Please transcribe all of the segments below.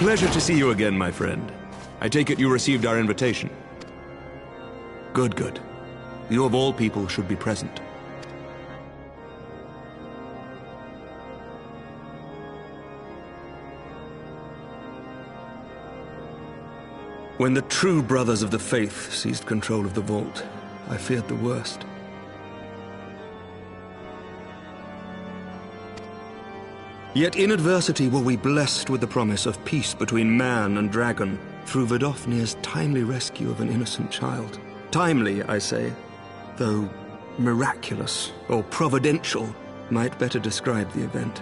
pleasure to see you again, my friend. I take it you received our invitation. Good, good. You of all people should be present. When the true brothers of the faith seized control of the vault, I feared the worst. Yet in adversity were we blessed with the promise of peace between man and dragon through Vidofnir's timely rescue of an innocent child. Timely, I say, though miraculous or providential might better describe the event.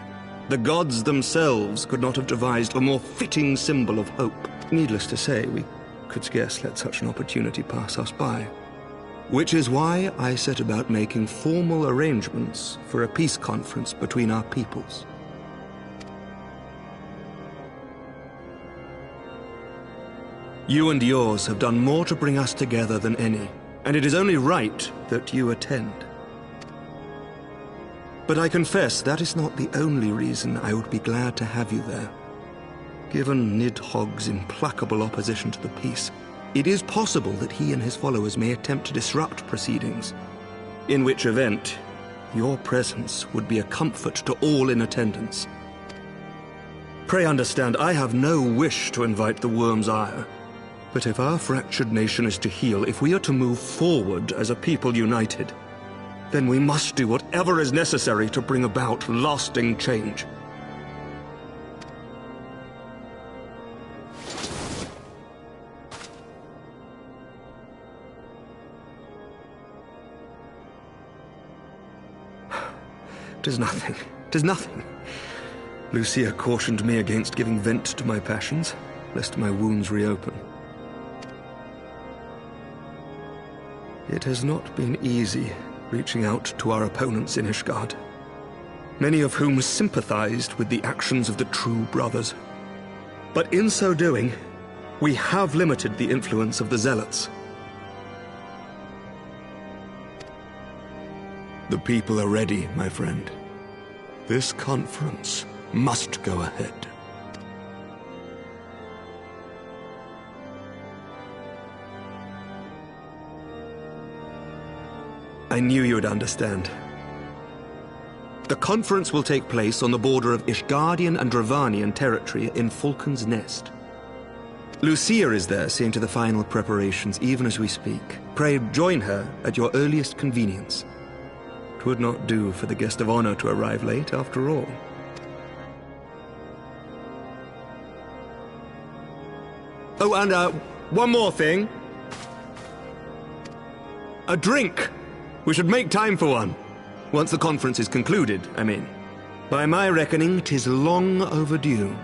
The gods themselves could not have devised a more fitting symbol of hope. Needless to say, we could scarce let such an opportunity pass us by. Which is why I set about making formal arrangements for a peace conference between our peoples. You and yours have done more to bring us together than any, and it is only right that you attend. But I confess that is not the only reason I would be glad to have you there. Given Nidhogg's implacable opposition to the peace, it is possible that he and his followers may attempt to disrupt proceedings, in which event your presence would be a comfort to all in attendance. Pray understand, I have no wish to invite the worm's ire, but if our fractured nation is to heal, if we are to move forward as a people united, then we must do whatever is necessary to bring about lasting change. "'Tis nothing. 'Tis nothing." Lucia cautioned me against giving vent to my passions, lest my wounds reopen. It has not been easy reaching out to our opponents in Ishgard, many of whom sympathized with the actions of the true brothers. But in so doing, we have limited the influence of the zealots. The people are ready, my friend. This conference must go ahead. I knew you would understand. The conference will take place on the border of Ishgardian and Dravanian territory in Falcon's Nest. Lucia is there seeing to the final preparations even as we speak. Pray join her at your earliest convenience. It would not do for the guest of honor to arrive late, after all. Oh, and one more thing. A drink! We should make time for one. Once the conference is concluded, I mean. By my reckoning, 'tis long overdue.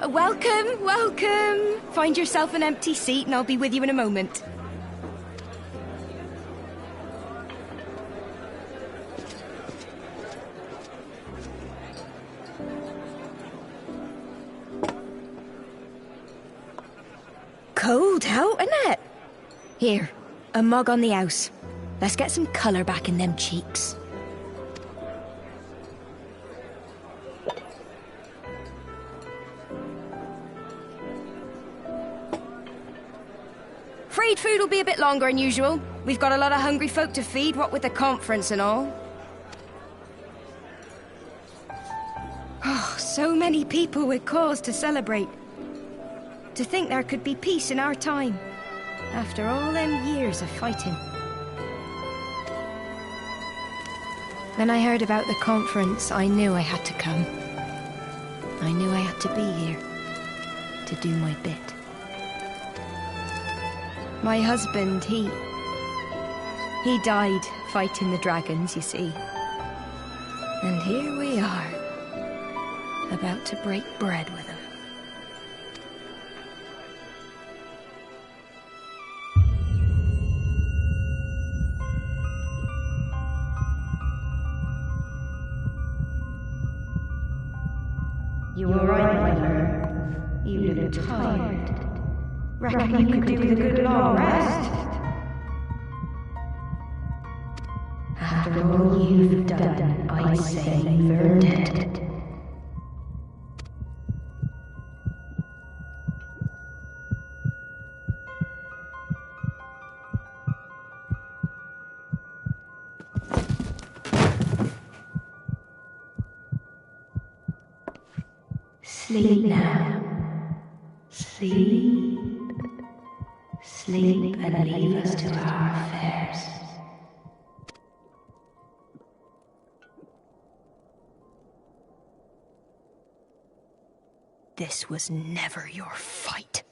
Welcome, welcome. Find yourself an empty seat and I'll be with you in a moment. Cold out, isn't it? Here, a mug on the house. Let's get some colour back in them cheeks. Freed food will be a bit longer than usual. We've got a lot of hungry folk to feed, what with the conference and all. Oh, so many people with cause to celebrate. To think there could be peace in our time, after all them years of fighting. When I heard about the conference, I knew I had to come. I knew I had to be here, to do my bit. My husband, he died fighting the dragons, you see. And here we are, about to break bread with him. You were right, mother. You look tired. Reckon you could do with a good long rest? After all you've done, I'd say you've earned it. Sleep now. Sleep. Sleep and leave us to our affairs. This was never your fight.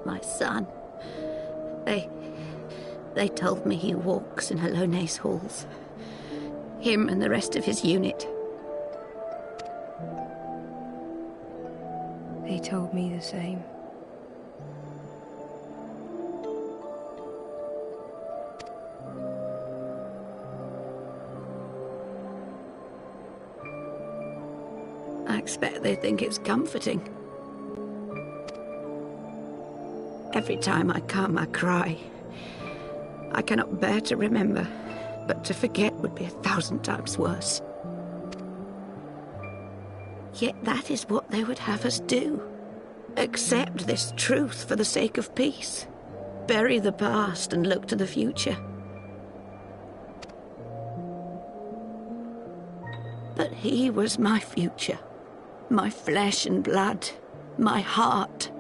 My son. They told me he walks in Allone's halls. Him and the rest of his unit. They told me the same. I expect they think it's comforting. Every time I come, I cry. I cannot bear to remember, but to forget would be 1,000 times worse. Yet that is what they would have us do. Accept this truth for the sake of peace. Bury the past and look to the future. But he was my future. My flesh and blood. My heart.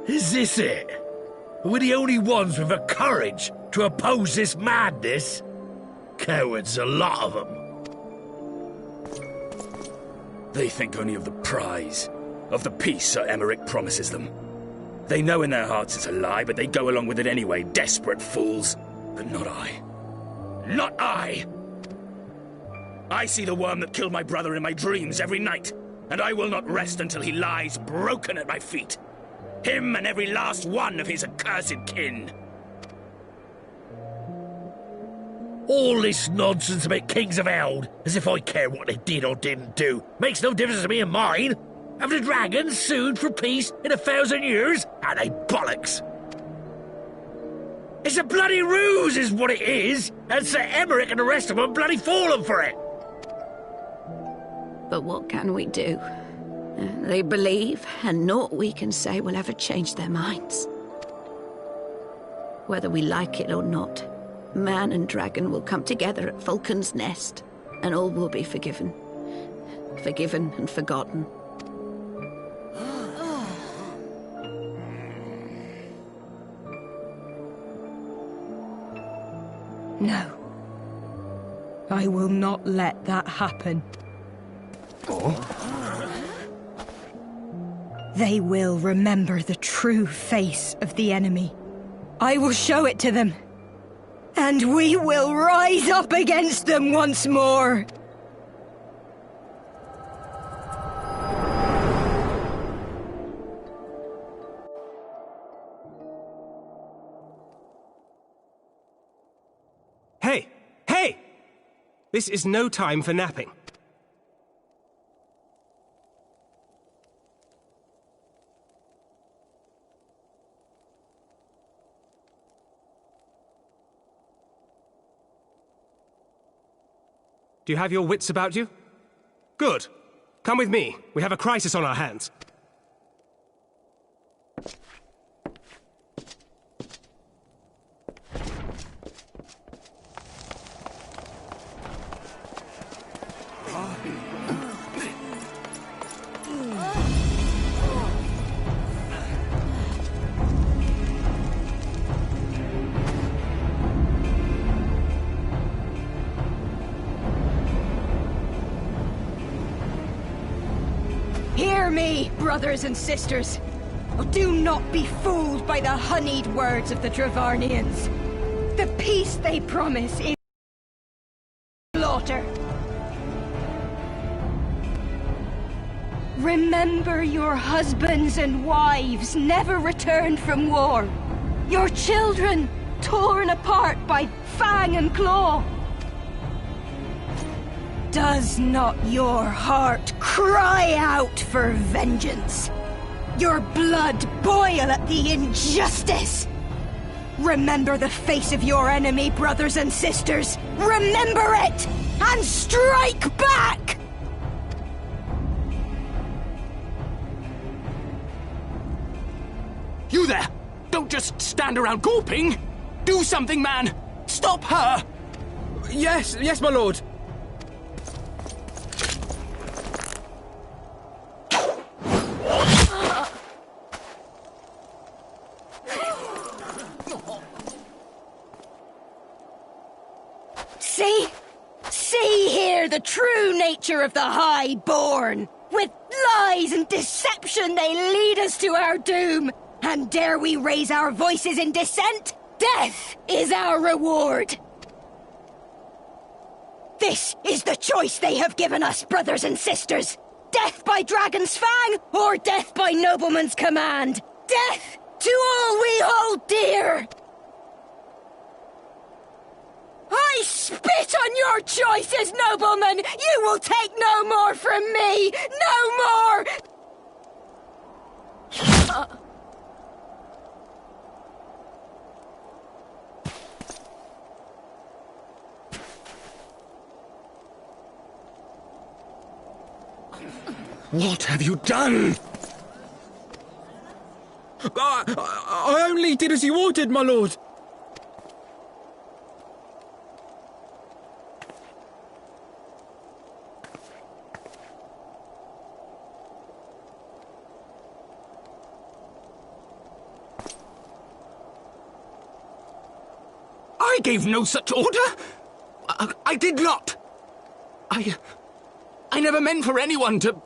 Is this it? We're the only ones with the courage to oppose this madness? Cowards, a lot of them. They think only of the prize, of the peace Sir Emmerich promises them. They know in their hearts it's a lie, but they go along with it anyway, desperate fools. But not I. Not I! I see the worm that killed my brother in my dreams every night, and I will not rest until he lies broken at my feet. Him and every last one of his accursed kin. All this nonsense about Kings of Eld, as if I care what they did or didn't do, makes no difference to me and mine. Have the dragons sued for peace in 1,000 years? Are they bollocks? It's a bloody ruse is what it is, and Sir Emmerich and the rest of them bloody fallen for it. But what can we do? They believe, and naught we can say will ever change their minds. Whether we like it or not, man and dragon will come together at Vulcan's Nest, and all will be forgiven. Forgiven and forgotten. No. I will not let that happen. They will remember the true face of the enemy. I will show it to them. And we will rise up against them once more. Hey! Hey! This is no time for napping. Do you have your wits about you? Good. Come with me. We have a crisis on our hands. Hear me, brothers and sisters. Do not be fooled by the honeyed words of the Dravarnians. The peace they promise is slaughter. Remember your husbands and wives never returned from war. Your children torn apart by fang and claw. Does not your heart cry out for vengeance? Your blood boil at the injustice? Remember the face of your enemy, brothers and sisters. Remember it, and strike back! You there! Don't just stand around gawping! Do something, man! Stop her! Yes, my lord. See here the true nature of the Highborn. With lies and deception they lead us to our doom. And dare we raise our voices in dissent? Death is our reward. This is the choice they have given us, brothers and sisters. Death by dragon's fang, or death by nobleman's command. Death to all we hold dear. I spit on your choices, noblemen! You will take no more from me! No more! What have you done? I only did as you ordered, my lord. I gave no such order. I did not. I never meant for anyone to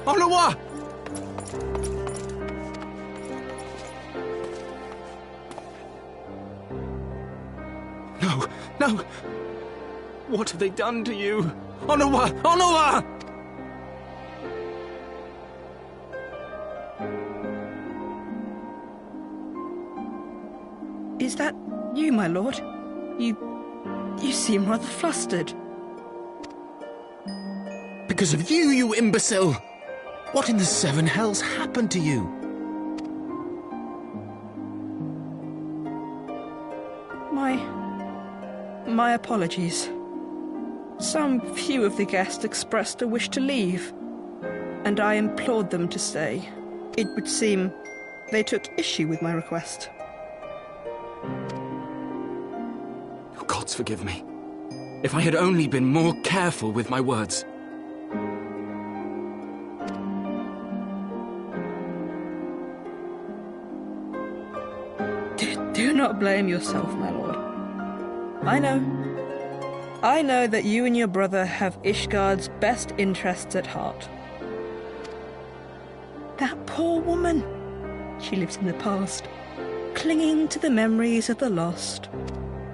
Olowa! No, no! What have they done to you? Olowa! Olowa! Is that you, my lord? You seem rather flustered. Because of you, you imbecile! What in the seven hells happened to you? My apologies. Some few of the guests expressed a wish to leave, and I implored them to stay. It would seem they took issue with my request. Oh, gods forgive me. If I had only been more careful with my words. Do not blame yourself, my lord. I know that you and your brother have Ishgard's best interests at heart. That poor woman. She lives in the past, clinging to the memories of the lost.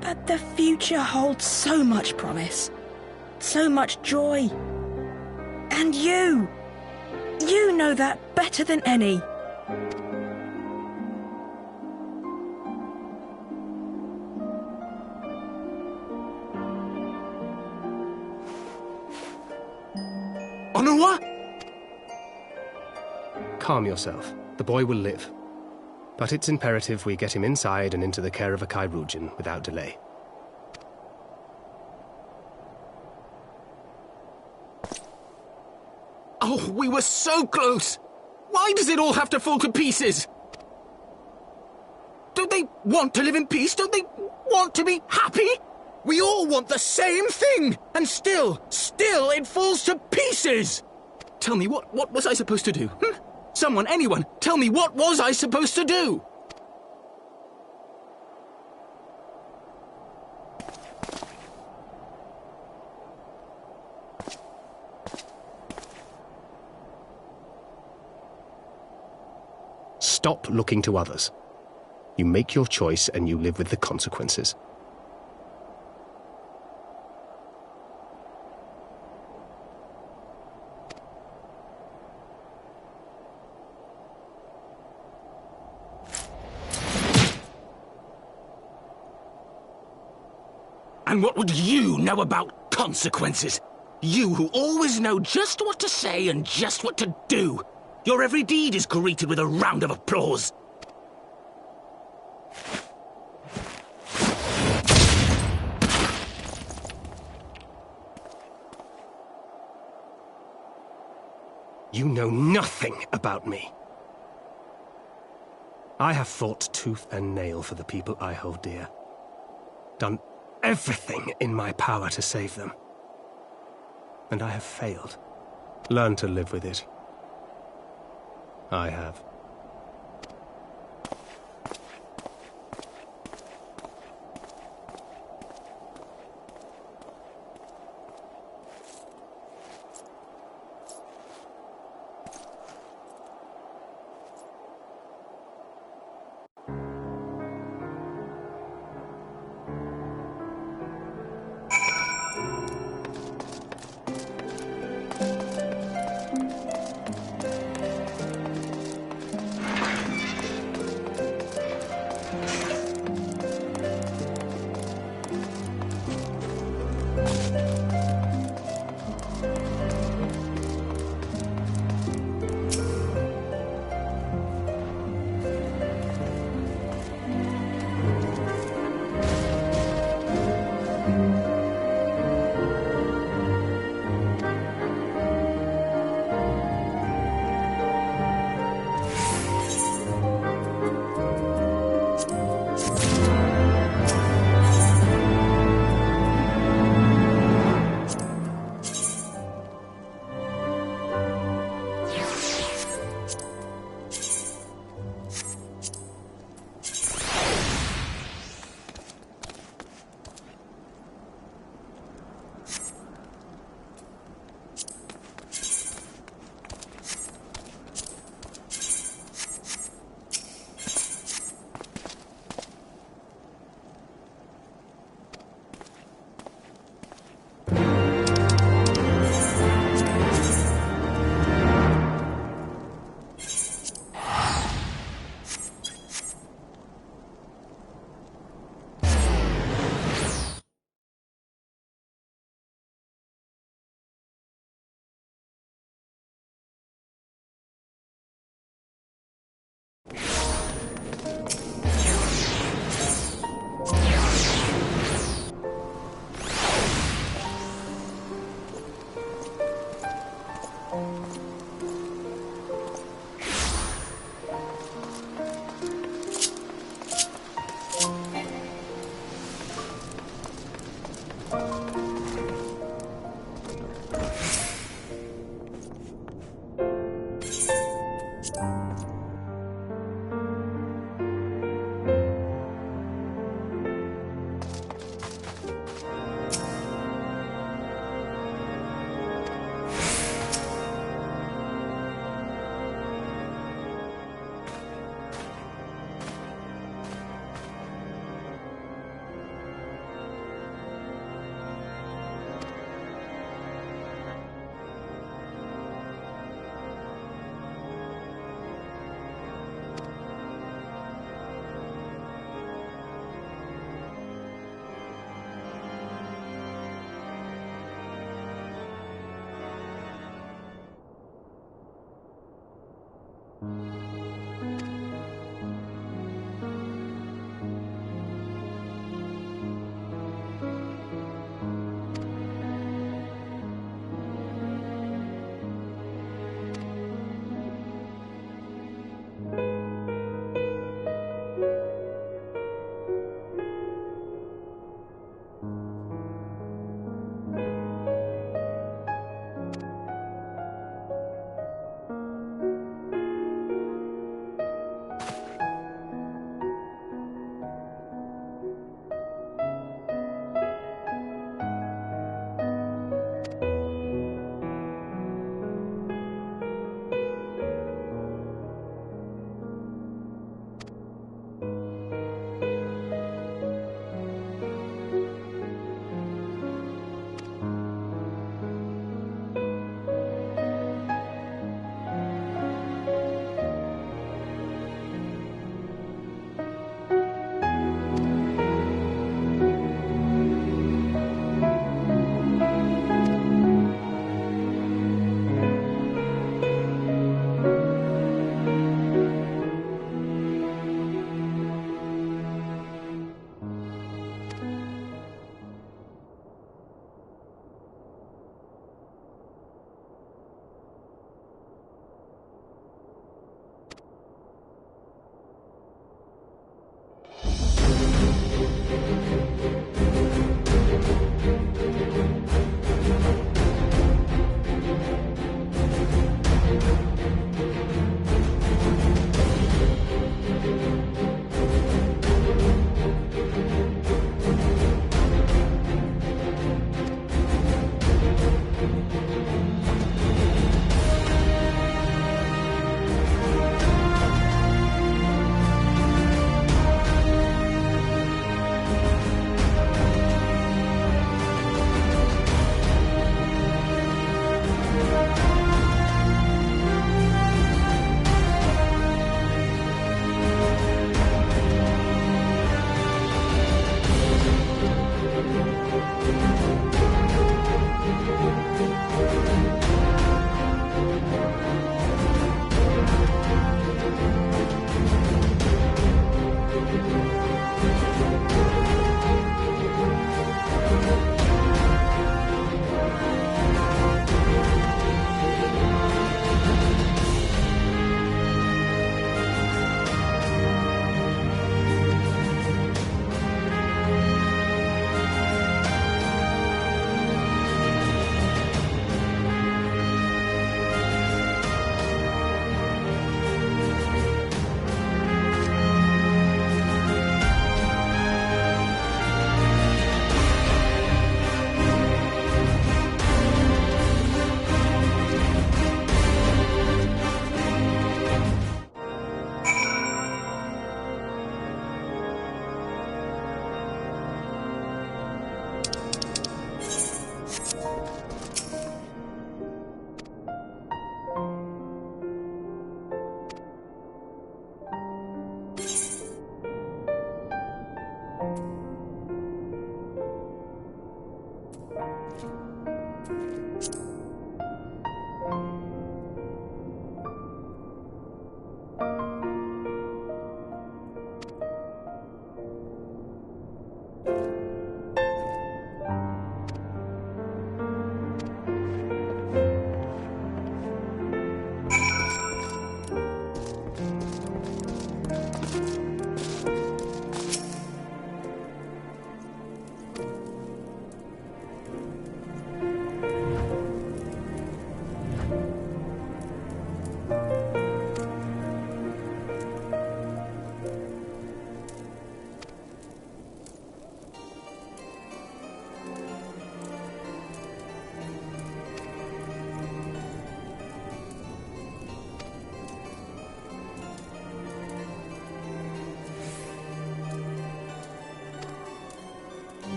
But the future holds so much promise, so much joy. And you know that better than any. Olowa? Calm yourself. The boy will live. But it's imperative we get him inside and into the care of a Chirurgeon without delay. Oh, we were so close! Why does it all have to fall to pieces? Don't they want to live in peace? Don't they want to be happy? We all want the same thing! And still it falls to pieces! Tell me, what was I supposed to do? Someone, anyone, tell me, what was I supposed to do? Stop looking to others. You make your choice and you live with the consequences. And what would you know about consequences? You who always know just what to say and just what to do. Your every deed is greeted with a round of applause. You know nothing about me. I have fought tooth and nail for the people I hold dear. Done everything in my power to save them. And I have failed. Learn to live with it. I have.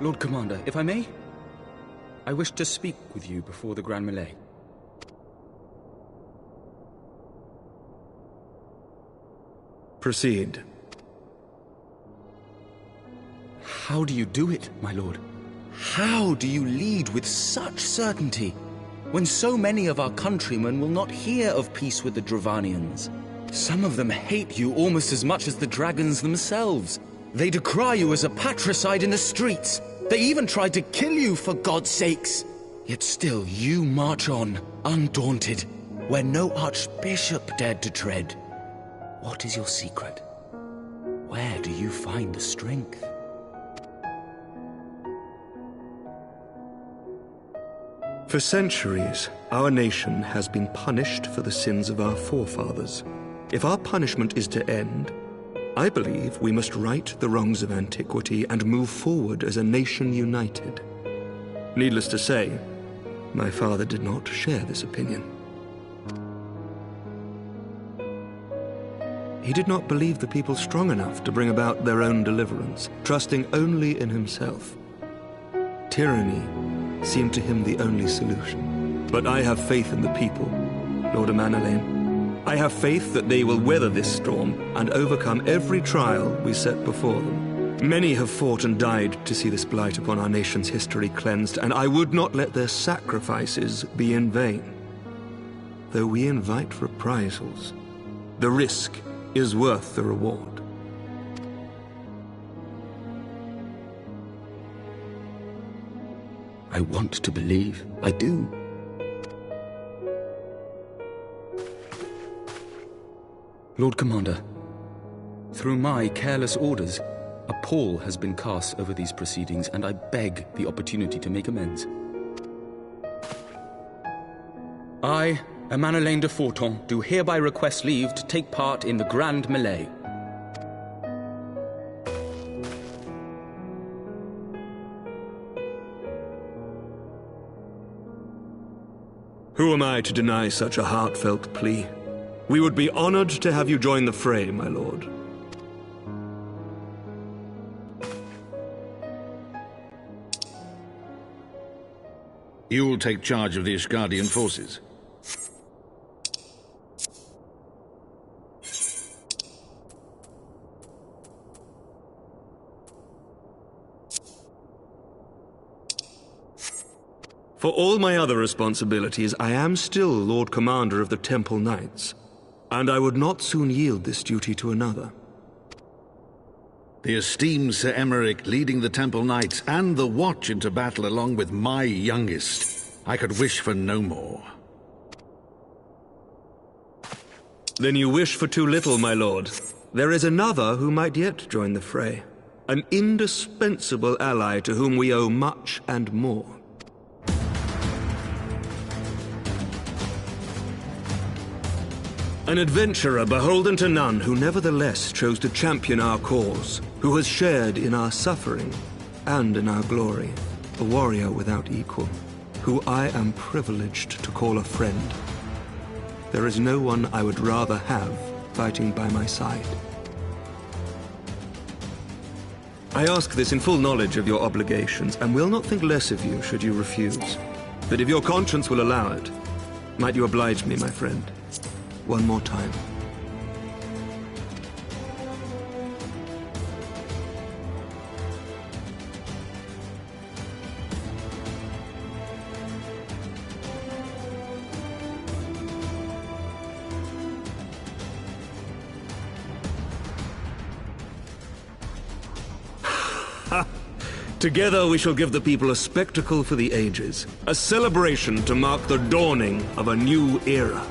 Lord Commander, if I may? I wish to speak with you before the Grand Melee. Proceed. How do you do it, my lord? How do you lead with such certainty, when so many of our countrymen will not hear of peace with the Dravanians? Some of them hate you almost as much as the dragons themselves. They decry you as a patricide in the streets. They even tried to kill you, for God's sakes. Yet still you march on, undaunted, where no archbishop dared to tread. What is your secret? Where do you find the strength? For centuries, our nation has been punished for the sins of our forefathers. If our punishment is to end, I believe we must right the wrongs of antiquity and move forward as a nation united. Needless to say, my father did not share this opinion. He did not believe the people strong enough to bring about their own deliverance, trusting only in himself. Tyranny seemed to him the only solution. But I have faith in the people, Lord Amanalain. I have faith that they will weather this storm and overcome every trial we set before them. Many have fought and died to see this blight upon our nation's history cleansed, and I would not let their sacrifices be in vain. Though we invite reprisals, the risk is worth the reward. I want to believe. I do. Lord Commander, through my careless orders, a pall has been cast over these proceedings, and I beg the opportunity to make amends. I, Amanalain de Forton, do hereby request leave to take part in the Grand Melee. Who am I to deny such a heartfelt plea? We would be honored to have you join the fray, my lord. You will take charge of the Ishgardian forces. For all my other responsibilities, I am still Lord Commander of the Temple Knights, and I would not soon yield this duty to another. The esteemed Sir Emeric leading the Temple Knights and the Watch into battle along with my youngest. I could wish for no more. Then you wish for too little, my lord. There is another who might yet join the fray. An indispensable ally to whom we owe much and more. An adventurer beholden to none who nevertheless chose to champion our cause, who has shared in our suffering and in our glory, a warrior without equal, who I am privileged to call a friend. There is no one I would rather have fighting by my side. I ask this in full knowledge of your obligations, and will not think less of you should you refuse. But if your conscience will allow it, might you oblige me, my friend? One more time. Together we shall give the people a spectacle for the ages, a celebration to mark the dawning of a new era.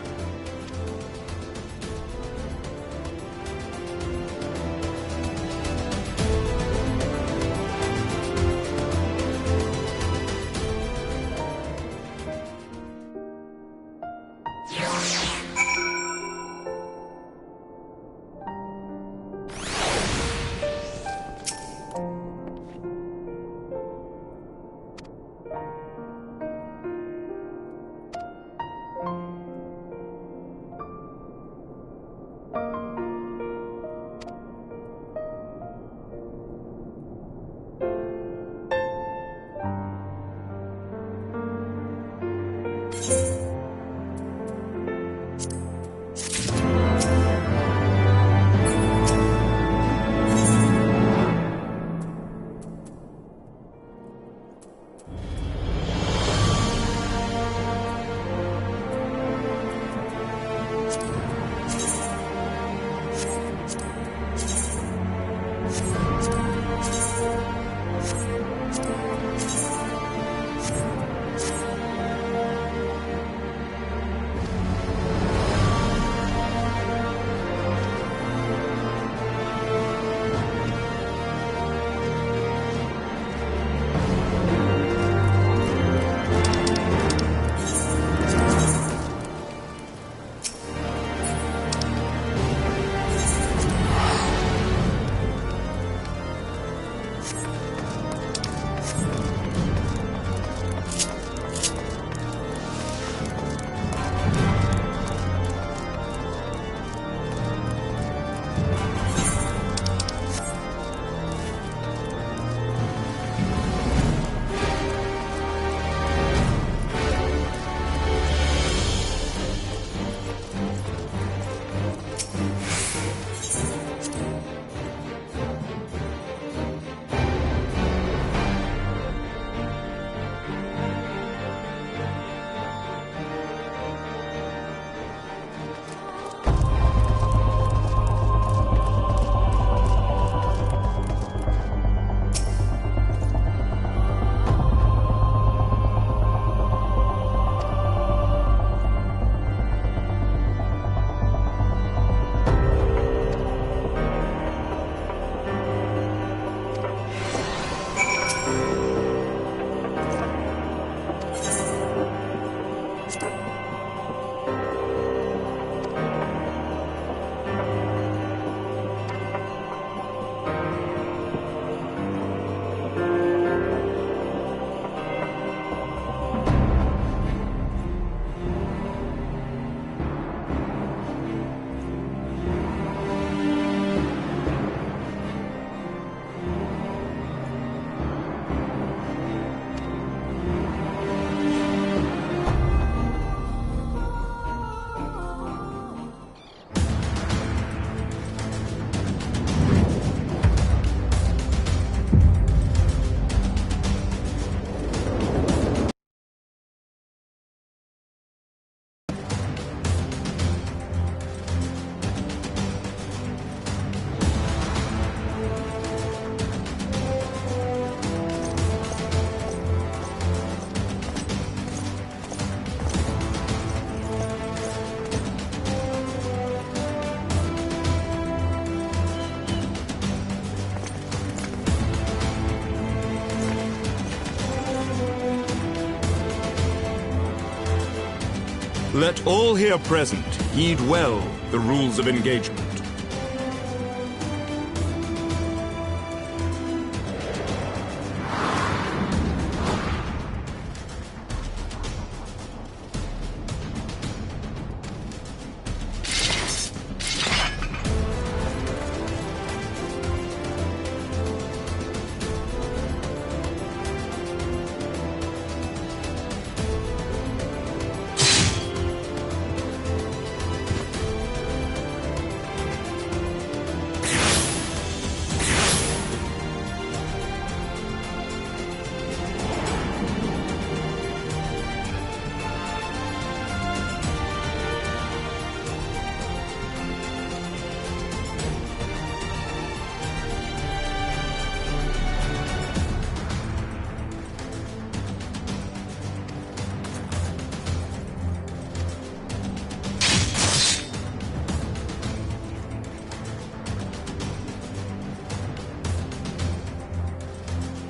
Let all here present heed well the rules of engagement.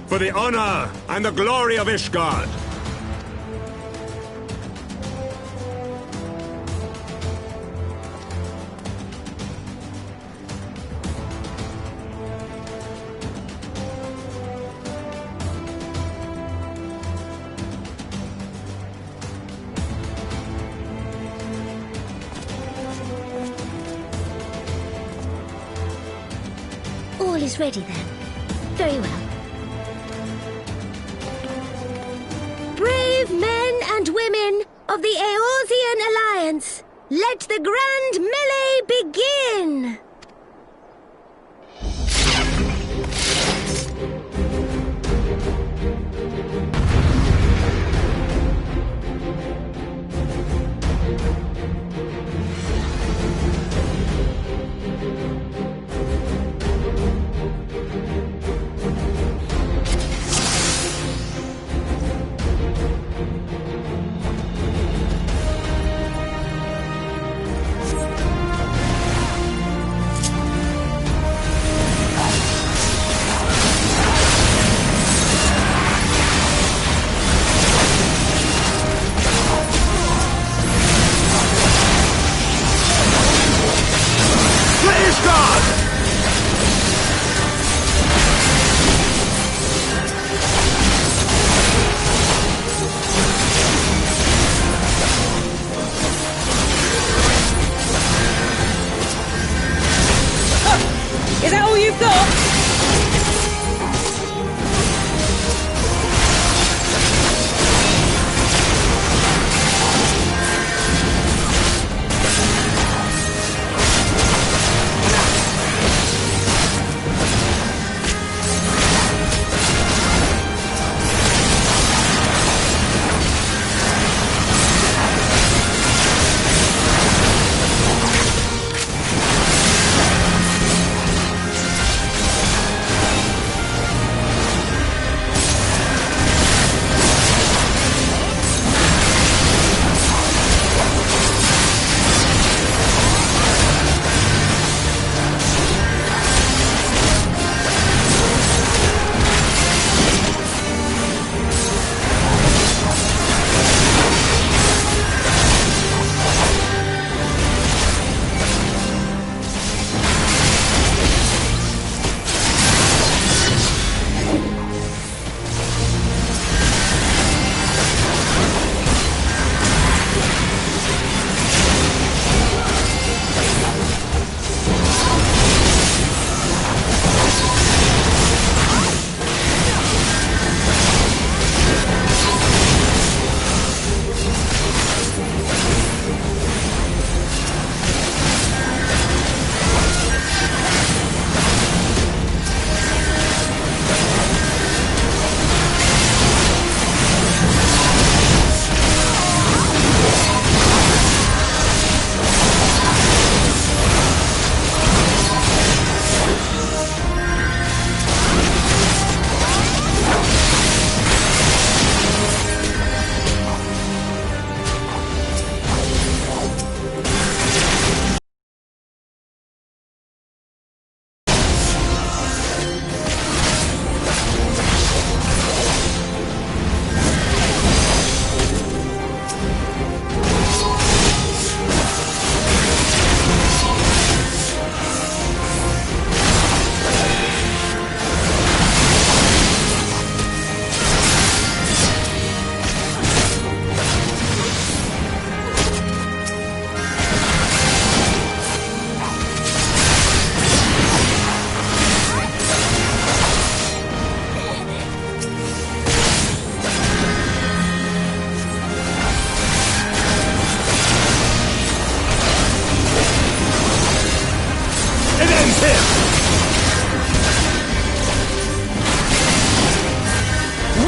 For the honor and the glory of Ishgard. All is ready then. Very well. Brave men and women of the Eorzean Alliance, let the grand melee begin!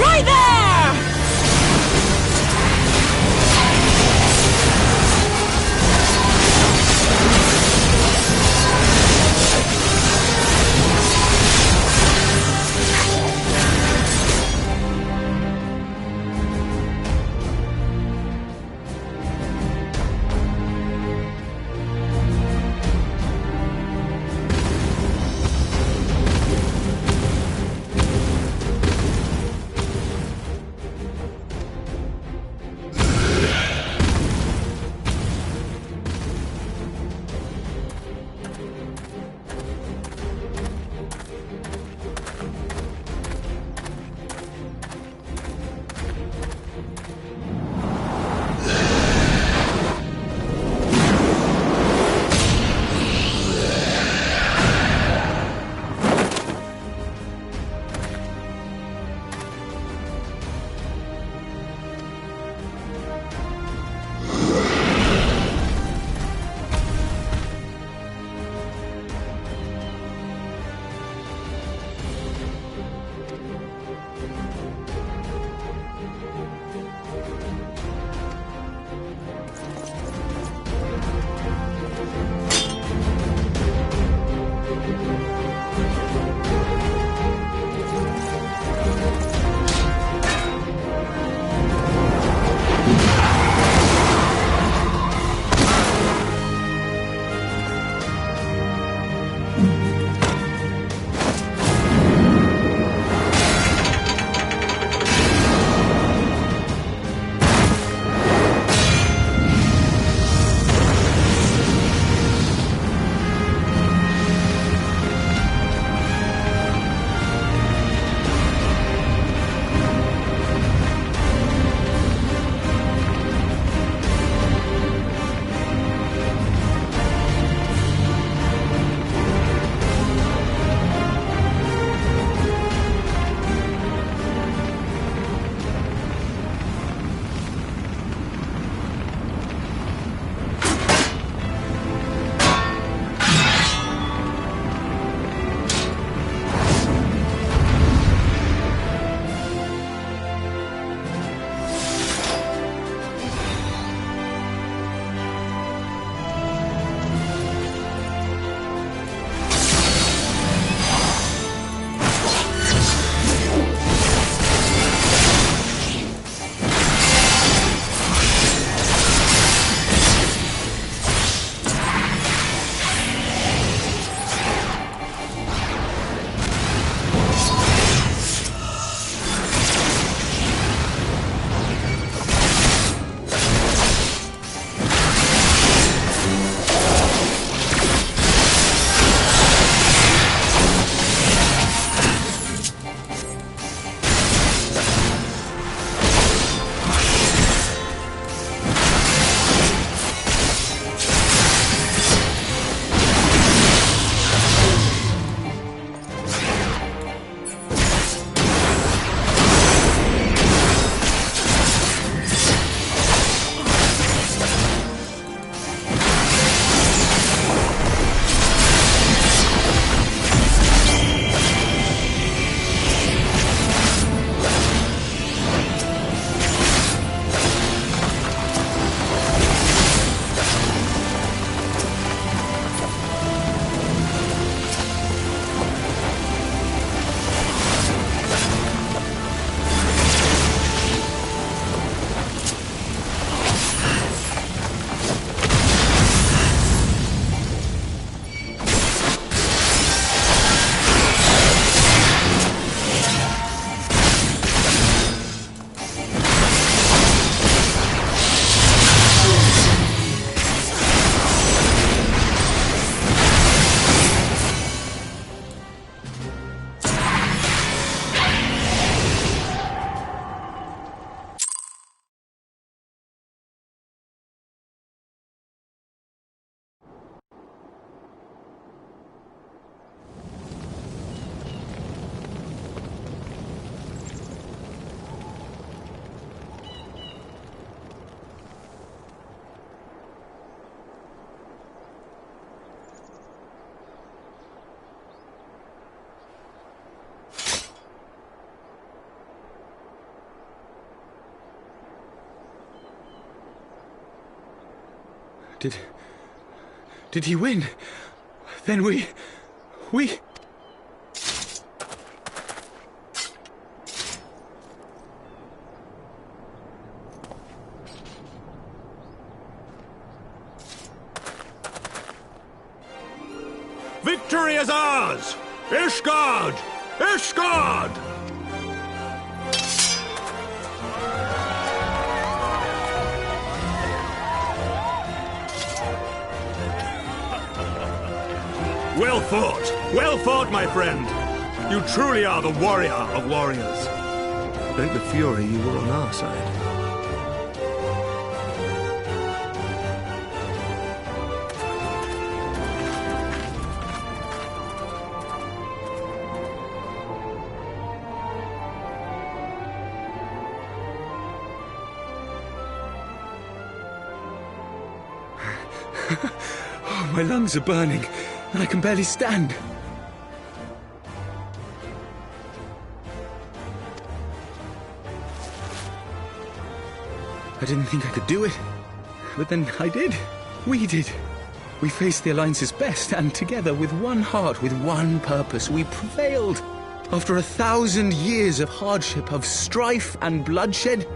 Right there! Did he win? Then we... Victory is ours! Ishgard! Ishgard! Well fought! Well fought, my friend! You truly are the warrior of warriors. Thank the Fury you were on our side. Oh, my lungs are burning, and I can barely stand. I didn't think I could do it, but then I did. We did. We faced the Alliance's best, and together, with one heart, with one purpose, we prevailed. After 1,000 years of hardship, of strife and bloodshed,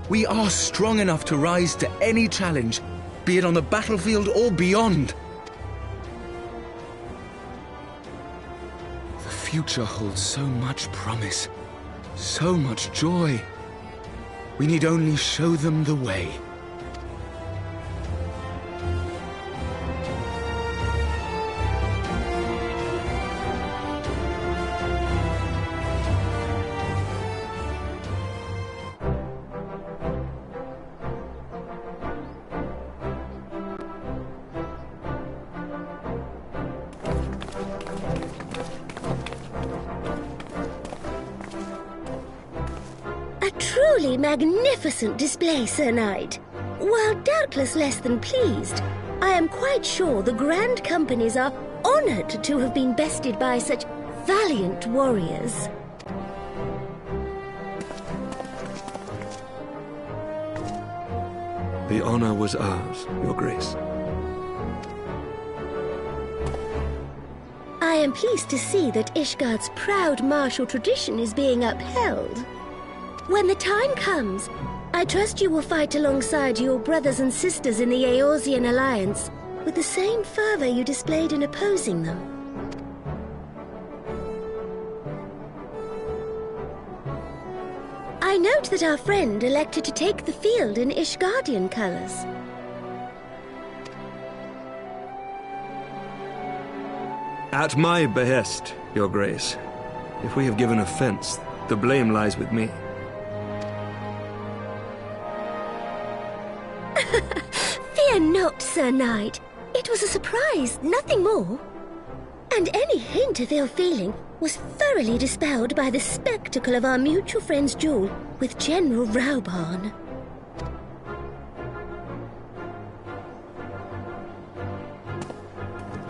we are strong enough to rise to any challenge, be it on the battlefield or beyond. The future holds so much promise, so much joy. We need only show them the way. Truly magnificent display, Sir Knight. While doubtless less than pleased, I am quite sure the Grand Companies are honoured to have been bested by such valiant warriors. The honor was ours, Your Grace. I am pleased to see that Ishgard's proud martial tradition is being upheld. When the time comes, I trust you will fight alongside your brothers and sisters in the Eorzean Alliance with the same fervor you displayed in opposing them. I note that our friend elected to take the field in Ishgardian colors. At my behest, Your Grace. If we have given offense, the blame lies with me. Fear not, Sir Knight. It was a surprise, nothing more. And any hint of ill feeling was thoroughly dispelled by the spectacle of our mutual friend's duel with General Raubarn.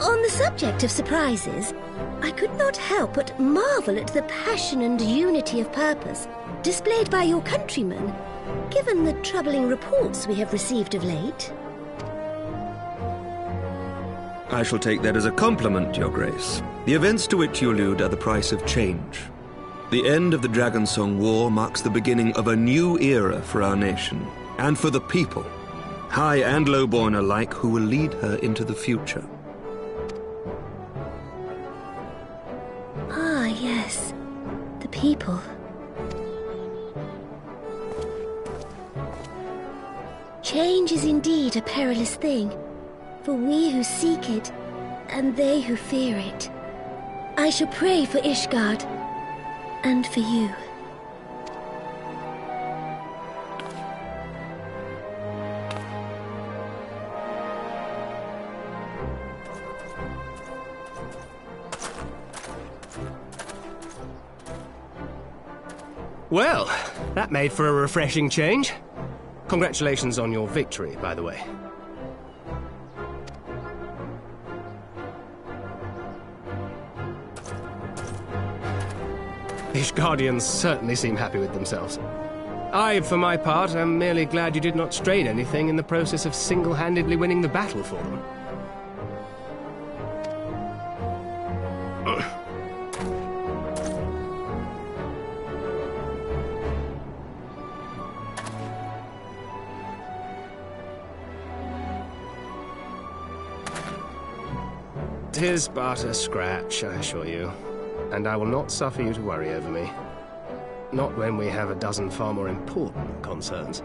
On the subject of surprises, I could not help but marvel at the passion and unity of purpose displayed by your countrymen, given the troubling reports we have received of late. I shall take that as a compliment, Your Grace. The events to which you allude are the price of change. The end of the Dragonsong War marks the beginning of a new era for our nation, and for the people, high and lowborn alike, who will lead her into the future. Ah, yes. The people. Change is indeed a perilous thing, for we who seek it, and they who fear it. I shall pray for Ishgard, and for you. Well, that made for a refreshing change. Congratulations on your victory, by the way. Ishgardians certainly seem happy with themselves. I, for my part, am merely glad you did not strain anything in the process of single-handedly winning the battle for them. Tis but a scratch, I assure you, and I will not suffer you to worry over me. Not when we have a dozen far more important concerns.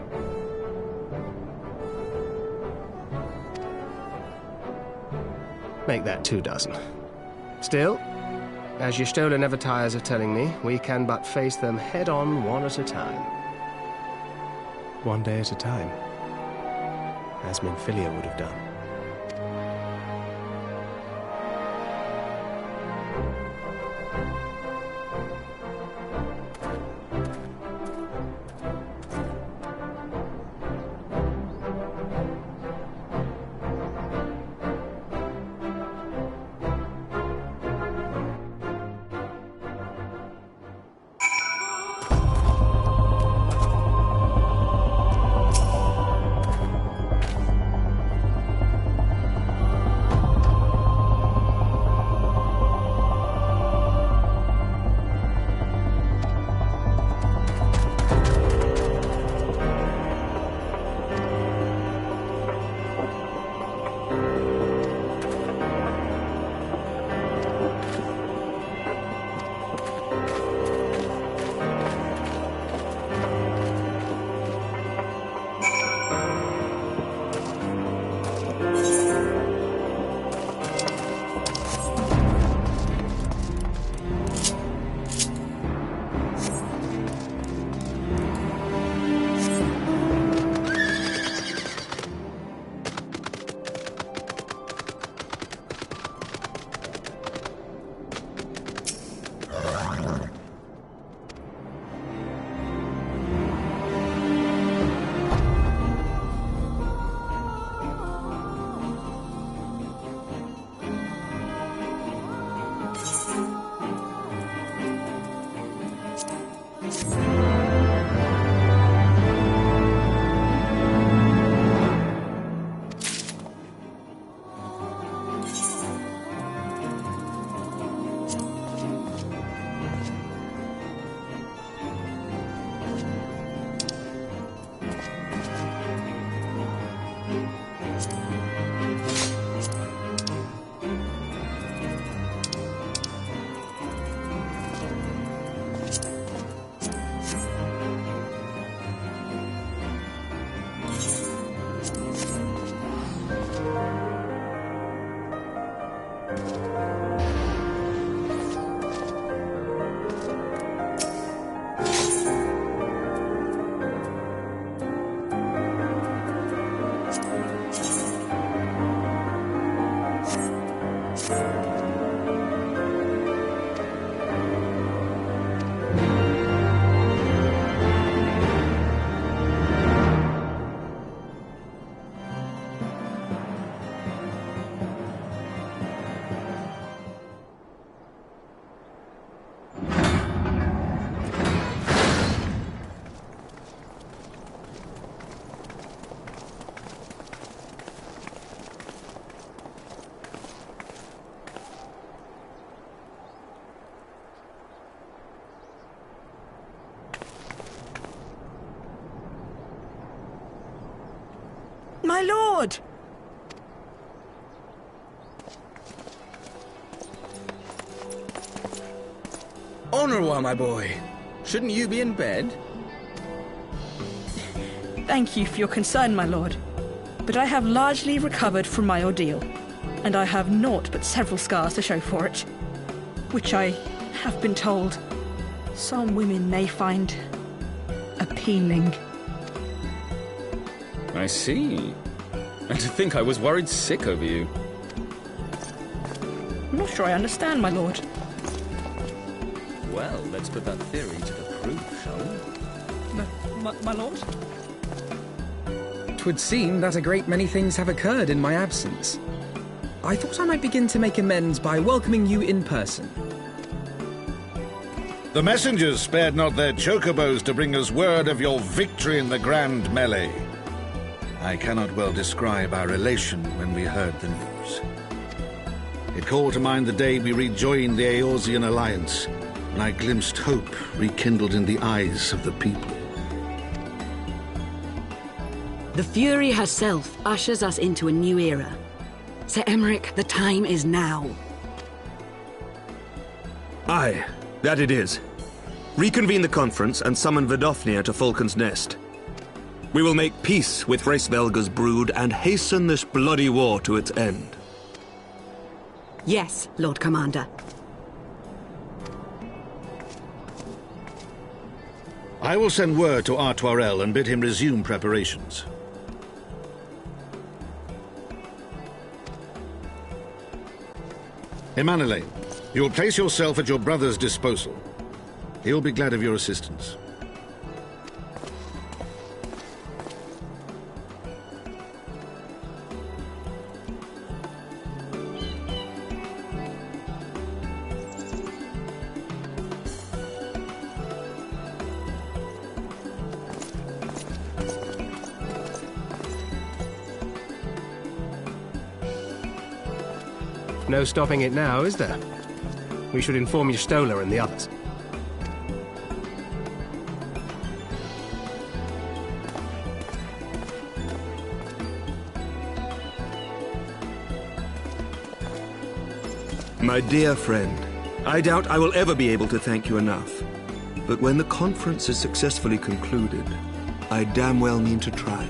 Make that 2 dozen. Still, as Y'shtola never tires of telling me, we can but face them head-on, one at a time. One day at a time, as Minfilia would have done. My lord! Honorwa, my boy. Shouldn't you be in bed? Thank you for your concern, my lord. But I have largely recovered from my ordeal, and I have naught but several scars to show for it, which I have been told some women may find appealing. I see. And to think I was worried sick over you. I'm not sure I understand, my lord. Well, let's put that theory to the proof, shall we? My lord? 'Twould seem that a great many things have occurred in my absence. I thought I might begin to make amends by welcoming you in person. The messengers spared not their chocobos to bring us word of your victory in the grand melee. I cannot well describe our elation when we heard the news. It called to mind the day we rejoined the Eorzean alliance, and I glimpsed hope rekindled in the eyes of the people. The Fury herself ushers us into a new era. Sir Emmerich, the time is now. Aye, that it is. Reconvene the conference and summon Vidofnir to Falcon's Nest. We will make peace with Hraesvelga's brood and hasten this bloody war to its end. Yes, Lord Commander. I will send word to Artoirel and bid him resume preparations. Emanuele, you will place yourself at your brother's disposal. He will be glad of your assistance. No stopping it now, is there? We should inform Y'shtola and the others. My dear friend, I doubt I will ever be able to thank you enough. But when the conference is successfully concluded, I damn well mean to try.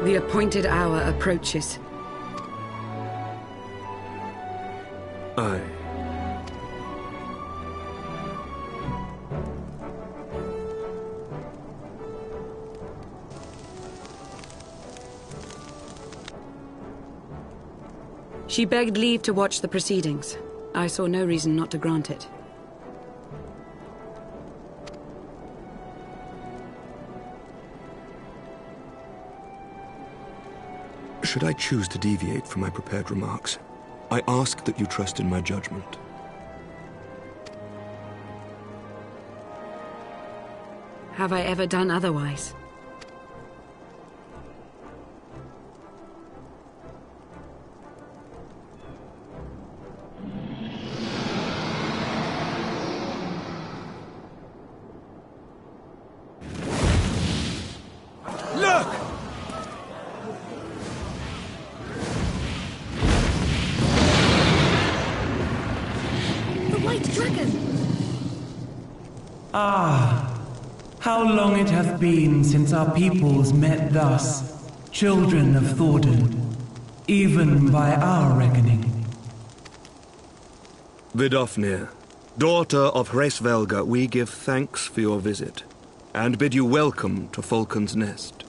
The appointed hour approaches. Aye. She begged leave to watch the proceedings. I saw no reason not to grant it. Should I choose to deviate from my prepared remarks, I ask that you trust in my judgment. Have I ever done otherwise? Look! The White Dragon! Ah, how long it hath been since our peoples met thus, children of Thordan, even by our reckoning. Vidofnir, daughter of Hraesvelga, we give thanks for your visit, and bid you welcome to Falcon's Nest.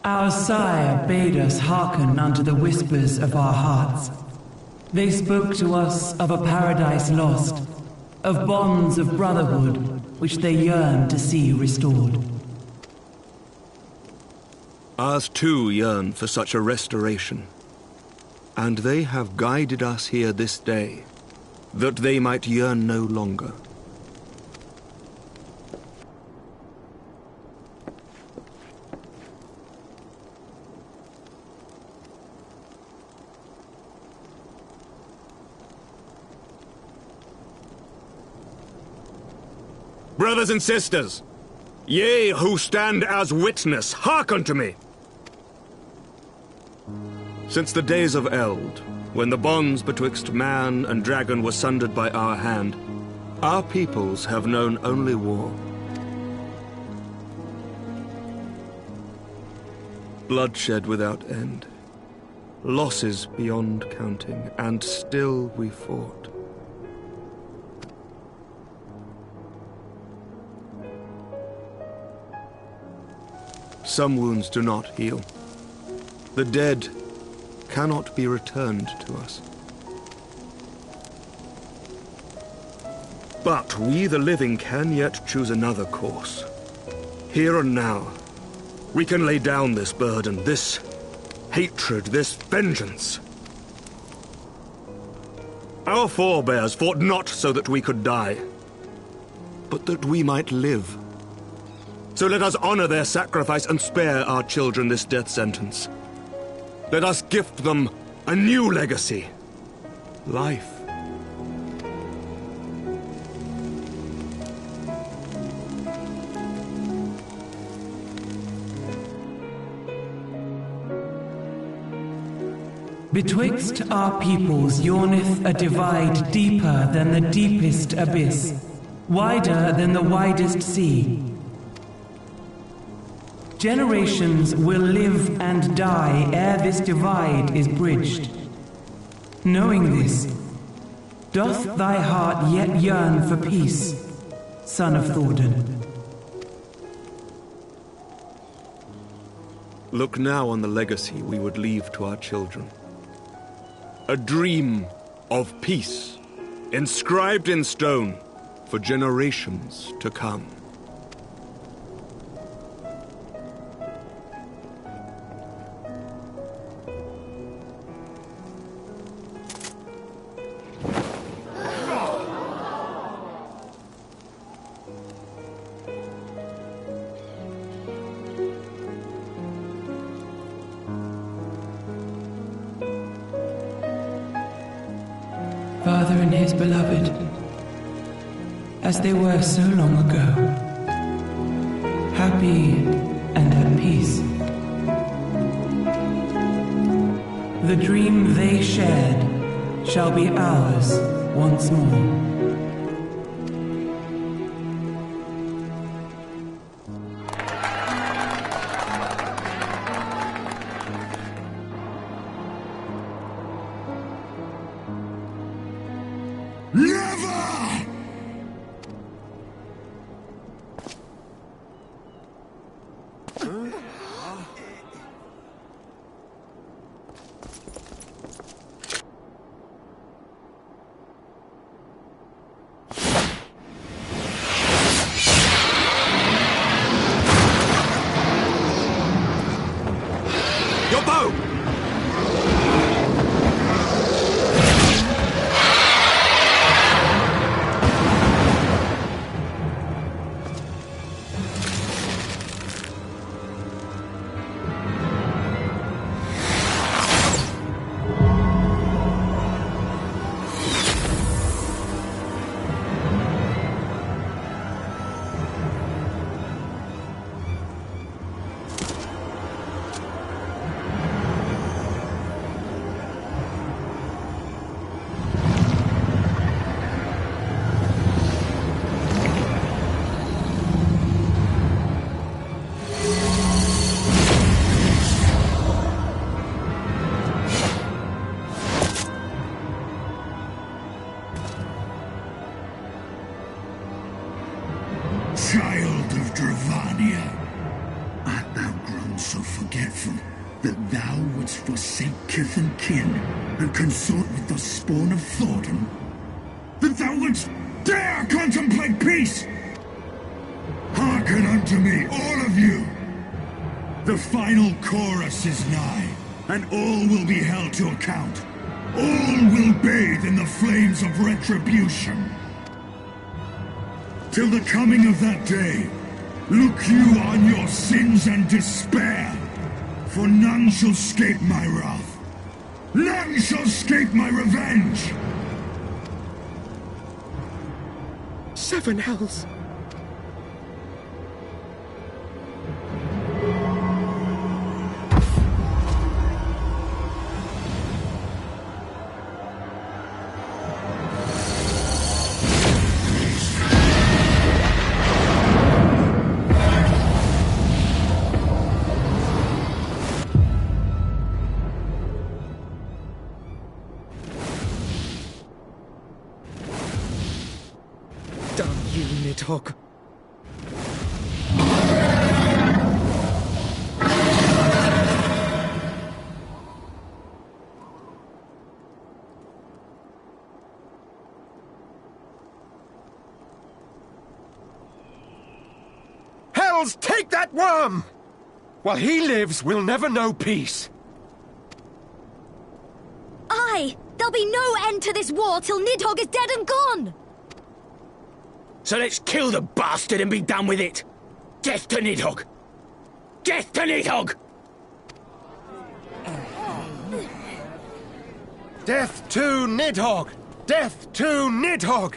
Our sire bade us hearken unto the whispers of our hearts. They spoke to us of a paradise lost, of bonds of brotherhood which they yearned to see restored. Ours too yearn for such a restoration, and they have guided us here this day, that they might yearn no longer. Brothers and sisters, ye who stand as witness, hearken to me. Since the days of Eld, when the bonds betwixt man and dragon were sundered by our hand, our peoples have known only war. Bloodshed without end, losses beyond counting, and still we fought. Some wounds do not heal. The dead cannot be returned to us. But we, the living, can yet choose another course. Here and now, we can lay down this burden, this hatred, this vengeance. Our forebears fought not so that we could die, but that we might live. So let us honor their sacrifice and spare our children this death sentence. Let us gift them a new legacy. Life. Betwixt our peoples yawneth a divide deeper than the deepest abyss, wider than the widest sea. Generations will live and die ere this divide is bridged. Knowing this, doth thy heart yet yearn for peace, son of Thordan? Look now on the legacy we would leave to our children. A dream of peace, inscribed in stone for generations to come. Father and his beloved, as they were so long ago, happy and at peace. The dream they shared shall be ours once more. child of Dravania, art thou grown so forgetful that thou wouldst forsake kith and kin and consort with the spawn of Thornton? That thou wouldst dare contemplate peace? Hearken unto me, all of you! The final chorus is nigh, and all will be held to account. All will bathe in the flames of retribution. Till the coming of that day, look you on your sins and despair, for none shall escape my wrath. None shall escape my revenge! 7 hells. Damn you, Nidhogg. Hells, take that worm! While he lives, we'll never know peace. Aye! There'll be no end to this war till Nidhogg is dead and gone! So let's kill the bastard and be done with it! Death to Nidhogg! Death to Nidhogg! Death to Nidhogg! Death to Nidhogg!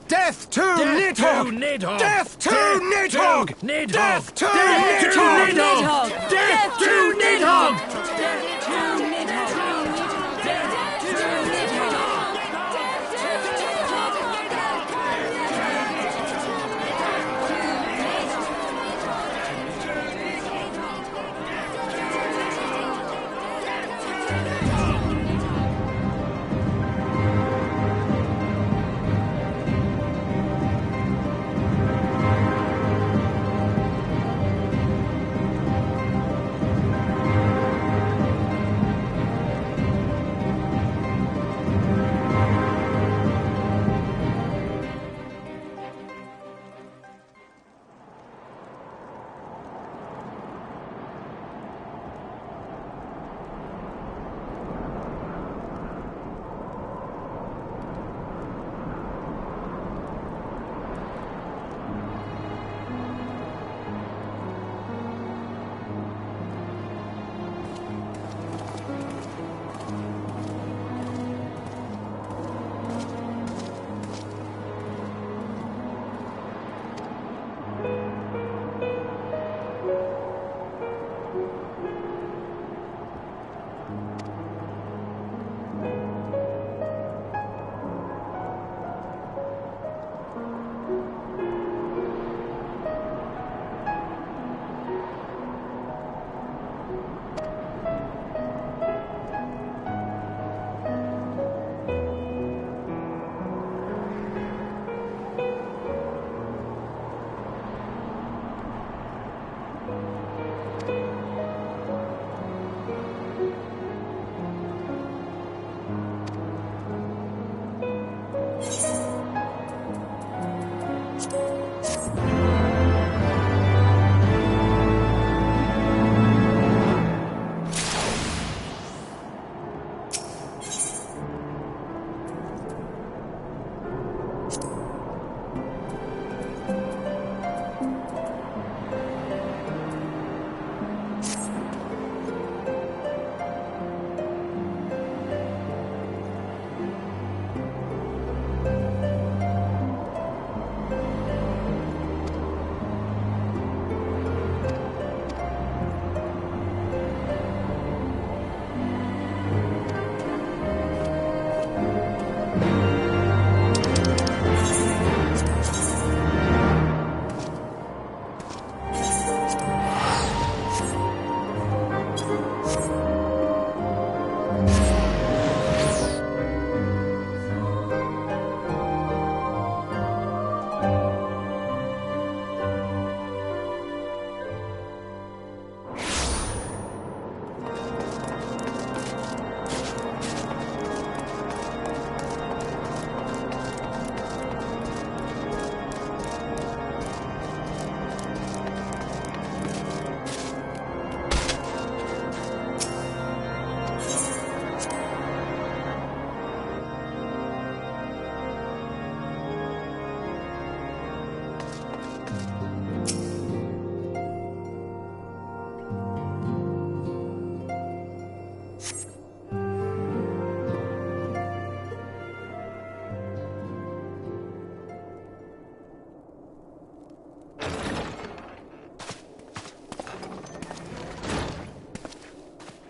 Death to Nidhogg! Death to Nidhogg! Death to Nidhogg! Death to Nidhogg!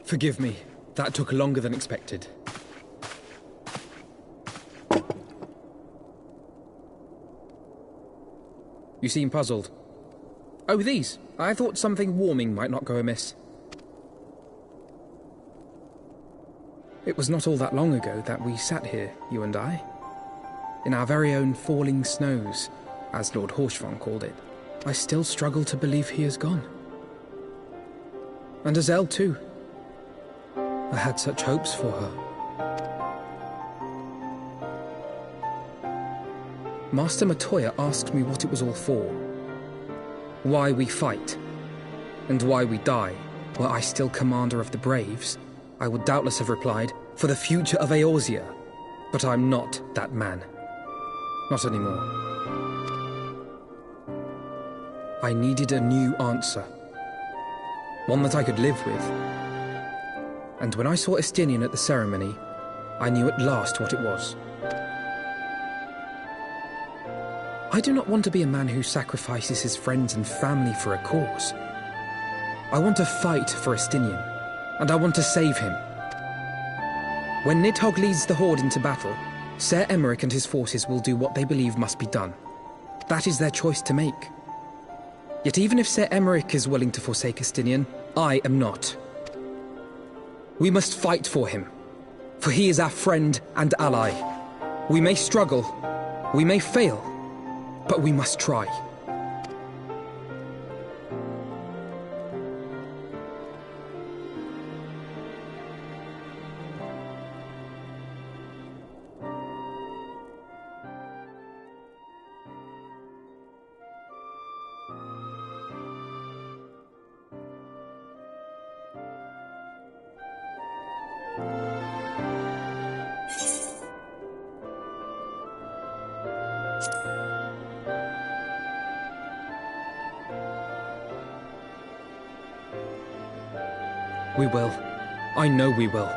Forgive me. That took longer than expected. You seem puzzled. Oh, these. I thought something warming might not go amiss. It was not all that long ago that we sat here, you and I. In our very own falling snows, as Lord Horshvon called it. I still struggle to believe he is gone. And Azelle too. I had such hopes for her. Master Matoya asked me what it was all for. Why we fight, and why we die. Were I still commander of the Braves, I would doubtless have replied, for the future of Eorzea. But I'm not that man. Not anymore. I needed a new answer. One that I could live with. And when I saw Estinian at the ceremony, I knew at last what it was. I do not want to be a man who sacrifices his friends and family for a cause. I want to fight for Estinian, and I want to save him. When Nidhogg leads the Horde into battle, Ser Emeric and his forces will do what they believe must be done. That is their choice to make. Yet even if Ser Emeric is willing to forsake Estinian, I am not. We must fight for him, for he is our friend and ally. We may struggle, we may fail, but we must try. We will. I know we will.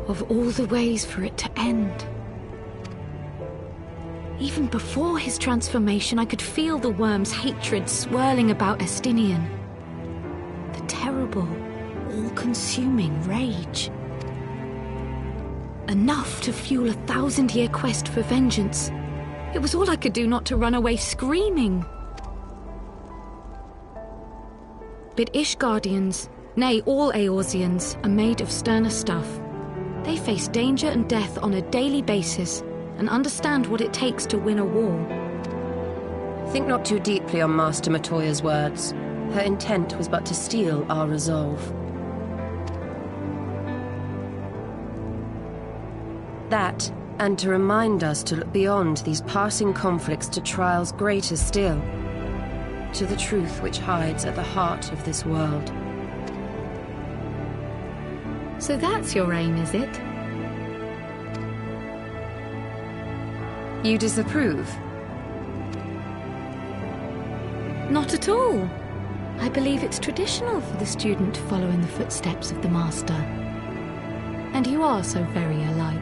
Of all the ways for it to end. Even before his transformation, I could feel the worm's hatred swirling about Estinian. The terrible, all-consuming rage. Enough to fuel a 1,000-year quest for vengeance. It was all I could do not to run away screaming. But Ishgardians, nay, all Eorzeans, are made of sterner stuff. They face danger and death on a daily basis and understand what it takes to win a war. Think not too deeply on Master Matoya's words. Her intent was but to steal our resolve. That, and to remind us to look beyond these passing conflicts to trials greater still, to the truth which hides at the heart of this world. So that's your aim, is it? You disapprove? Not at all. I believe it's traditional for the student to follow in the footsteps of the master. And you are so very alike.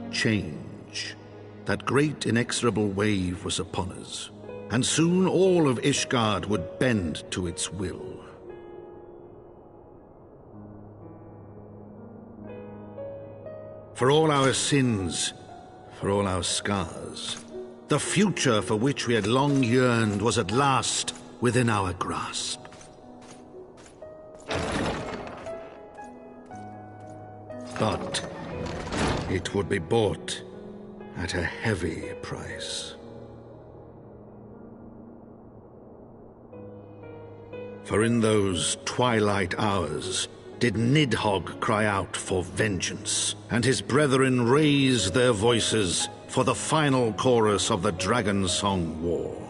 Change. That great inexorable wave was upon us, and soon all of Ishgard would bend to its will. For all our sins, for all our scars, the future for which we had long yearned was at last within our grasp. But it would be bought at a heavy price. For in those twilight hours did Nidhogg cry out for vengeance, and his brethren raise their voices for the final chorus of the Dragon Song War.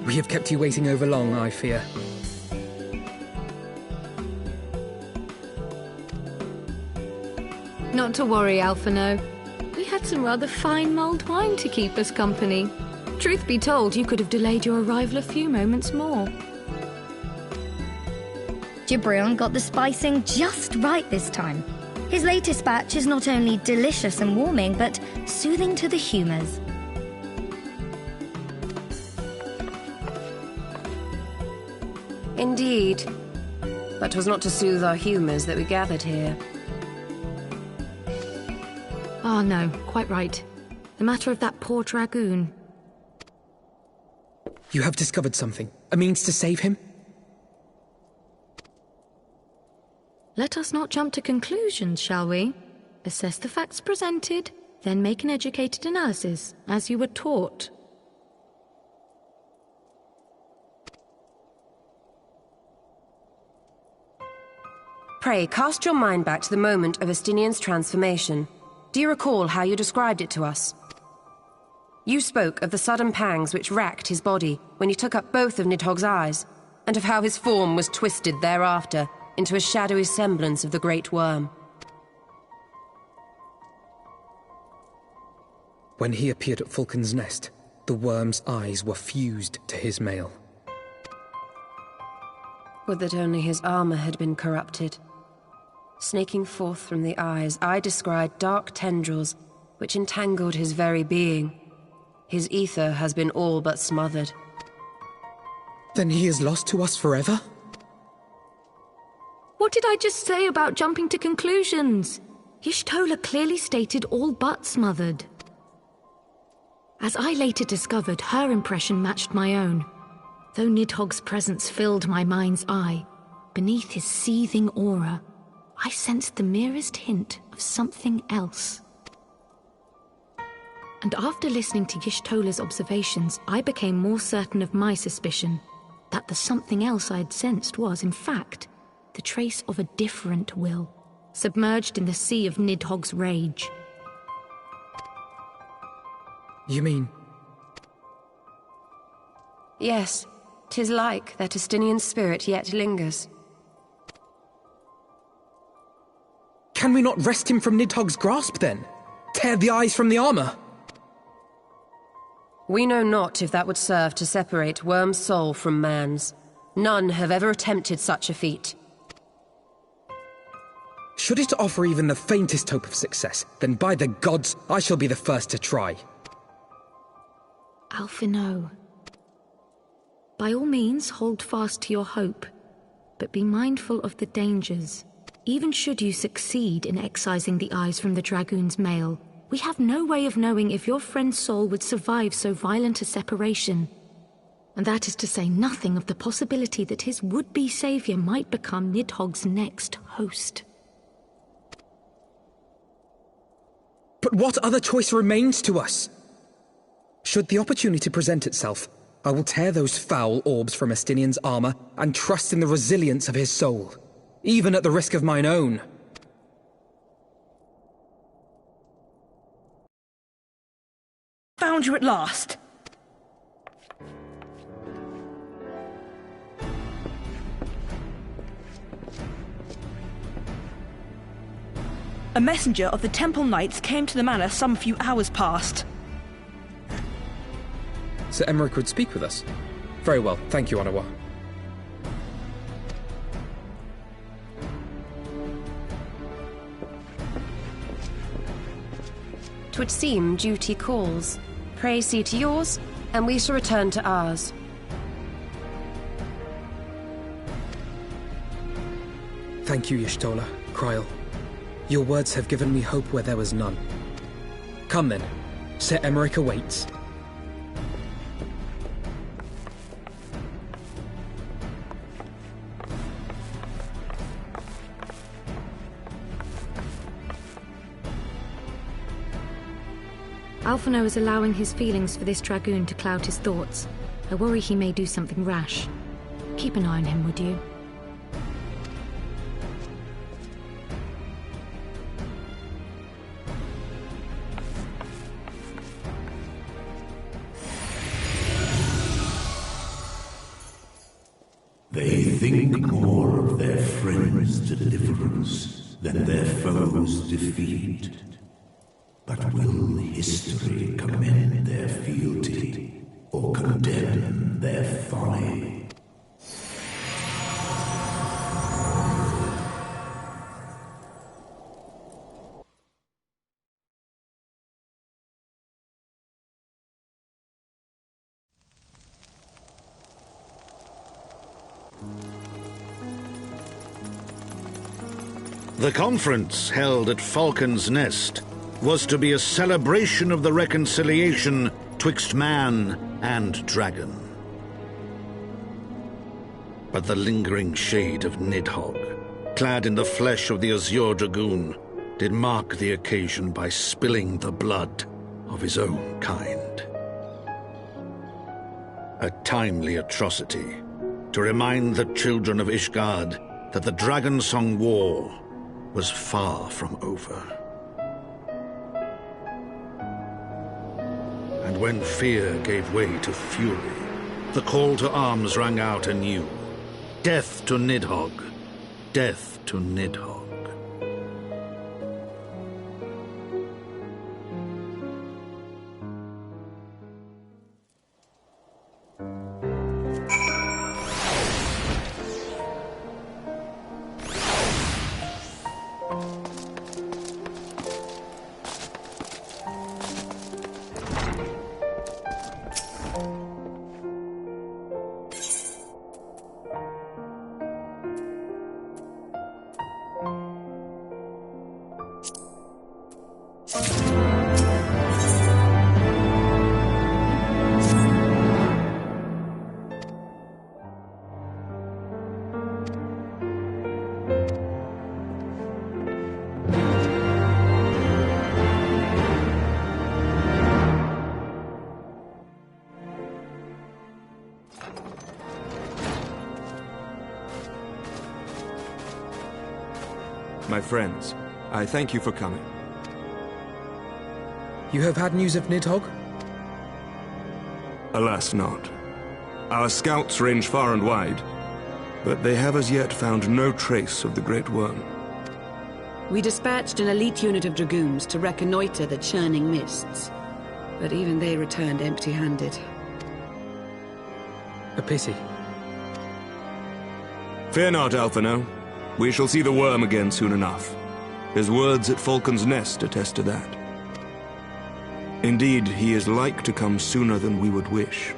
We have kept you waiting over long, I fear. Not to worry, Alphino. We had some rather fine mulled wine to keep us company. Truth be told, you could have delayed your arrival a few moments more. Gibrion got the spicing just right this time. His latest batch is not only delicious and warming, but soothing to the humours. Indeed. But 'twas not to soothe our humours that we gathered here. Ah, no, quite right. The matter of that poor dragoon. You have discovered something. A means to save him? Let us not jump to conclusions, shall we? Assess the facts presented, then make an educated analysis, as you were taught. Pray, cast your mind back to the moment of Estinian's transformation. Do you recall how you described it to us? You spoke of the sudden pangs which racked his body when he took up both of Nidhogg's eyes, and of how his form was twisted thereafter into a shadowy semblance of the Great Worm. When he appeared at Falcon's Nest, the worm's eyes were fused to his mail. Would that only his armor had been corrupted. Snaking forth from the eyes, I descried dark tendrils which entangled his very being. His ether has been all but smothered. Then he is lost to us forever? What did I just say about jumping to conclusions? Y'shtola clearly stated all but smothered. As I later discovered, her impression matched my own. Though Nidhogg's presence filled my mind's eye, beneath his seething aura, I sensed the merest hint of something else. And after listening to Y'shtola's observations, I became more certain of my suspicion, that the something else I had sensed was, in fact, the trace of a different will, submerged in the sea of Nidhogg's rage. You mean? Yes, 'tis like that Estinian spirit yet lingers. Can we not wrest him from Nidhogg's grasp, then? Tear the eyes from the armor? We know not if that would serve to separate Worm's soul from man's. None have ever attempted such a feat. Should it offer even the faintest hope of success, then by the gods, I shall be the first to try. Alphino. By all means, hold fast to your hope, but be mindful of the dangers. Even should you succeed in excising the eyes from the dragoon's mail, we have no way of knowing if your friend's soul would survive so violent a separation. And that is to say nothing of the possibility that his would-be savior might become Nidhogg's next host. But what other choice remains to us? Should the opportunity present itself, I will tear those foul orbs from Estinian's armor and trust in the resilience of his soul, even at the risk of mine own. Found you at last. A messenger of the Temple Knights came to the manor some few hours past. Sir Emmerich would speak with us. Very well, thank you, Anawa. 'Twould seem duty calls. Pray see to yours, and we shall return to ours. Thank you, Y'shtola, Kryl. Your words have given me hope where there was none. Come then, Sir Emmerich awaits. Alphino is allowing his feelings for this dragoon to cloud his thoughts. I worry he may do something rash. Keep an eye on him, would you? They think more of their friends' deliverance than their foes' defeat. But will history commend their fealty or condemn their folly? The conference held at Falcon's Nest was to be a celebration of the reconciliation twixt man and dragon. But the lingering shade of Nidhogg, clad in the flesh of the Azure Dragoon, did mark the occasion by spilling the blood of his own kind. A timely atrocity to remind the children of Ishgard that the Dragonsong War was far from over. And when fear gave way to fury, the call to arms rang out anew. Death to Nidhogg! Death to Nidhogg! My friends, I thank you for coming. You have had news of Nidhogg? Alas not. Our scouts range far and wide, but they have as yet found no trace of the Great Worm. We dispatched an elite unit of dragoons to reconnoiter the churning mists, but even they returned empty-handed. A pity. Fear not, Alphino. We shall see the worm again soon enough. His words at Falcon's Nest attest to that. Indeed, he is like to come sooner than we would wish.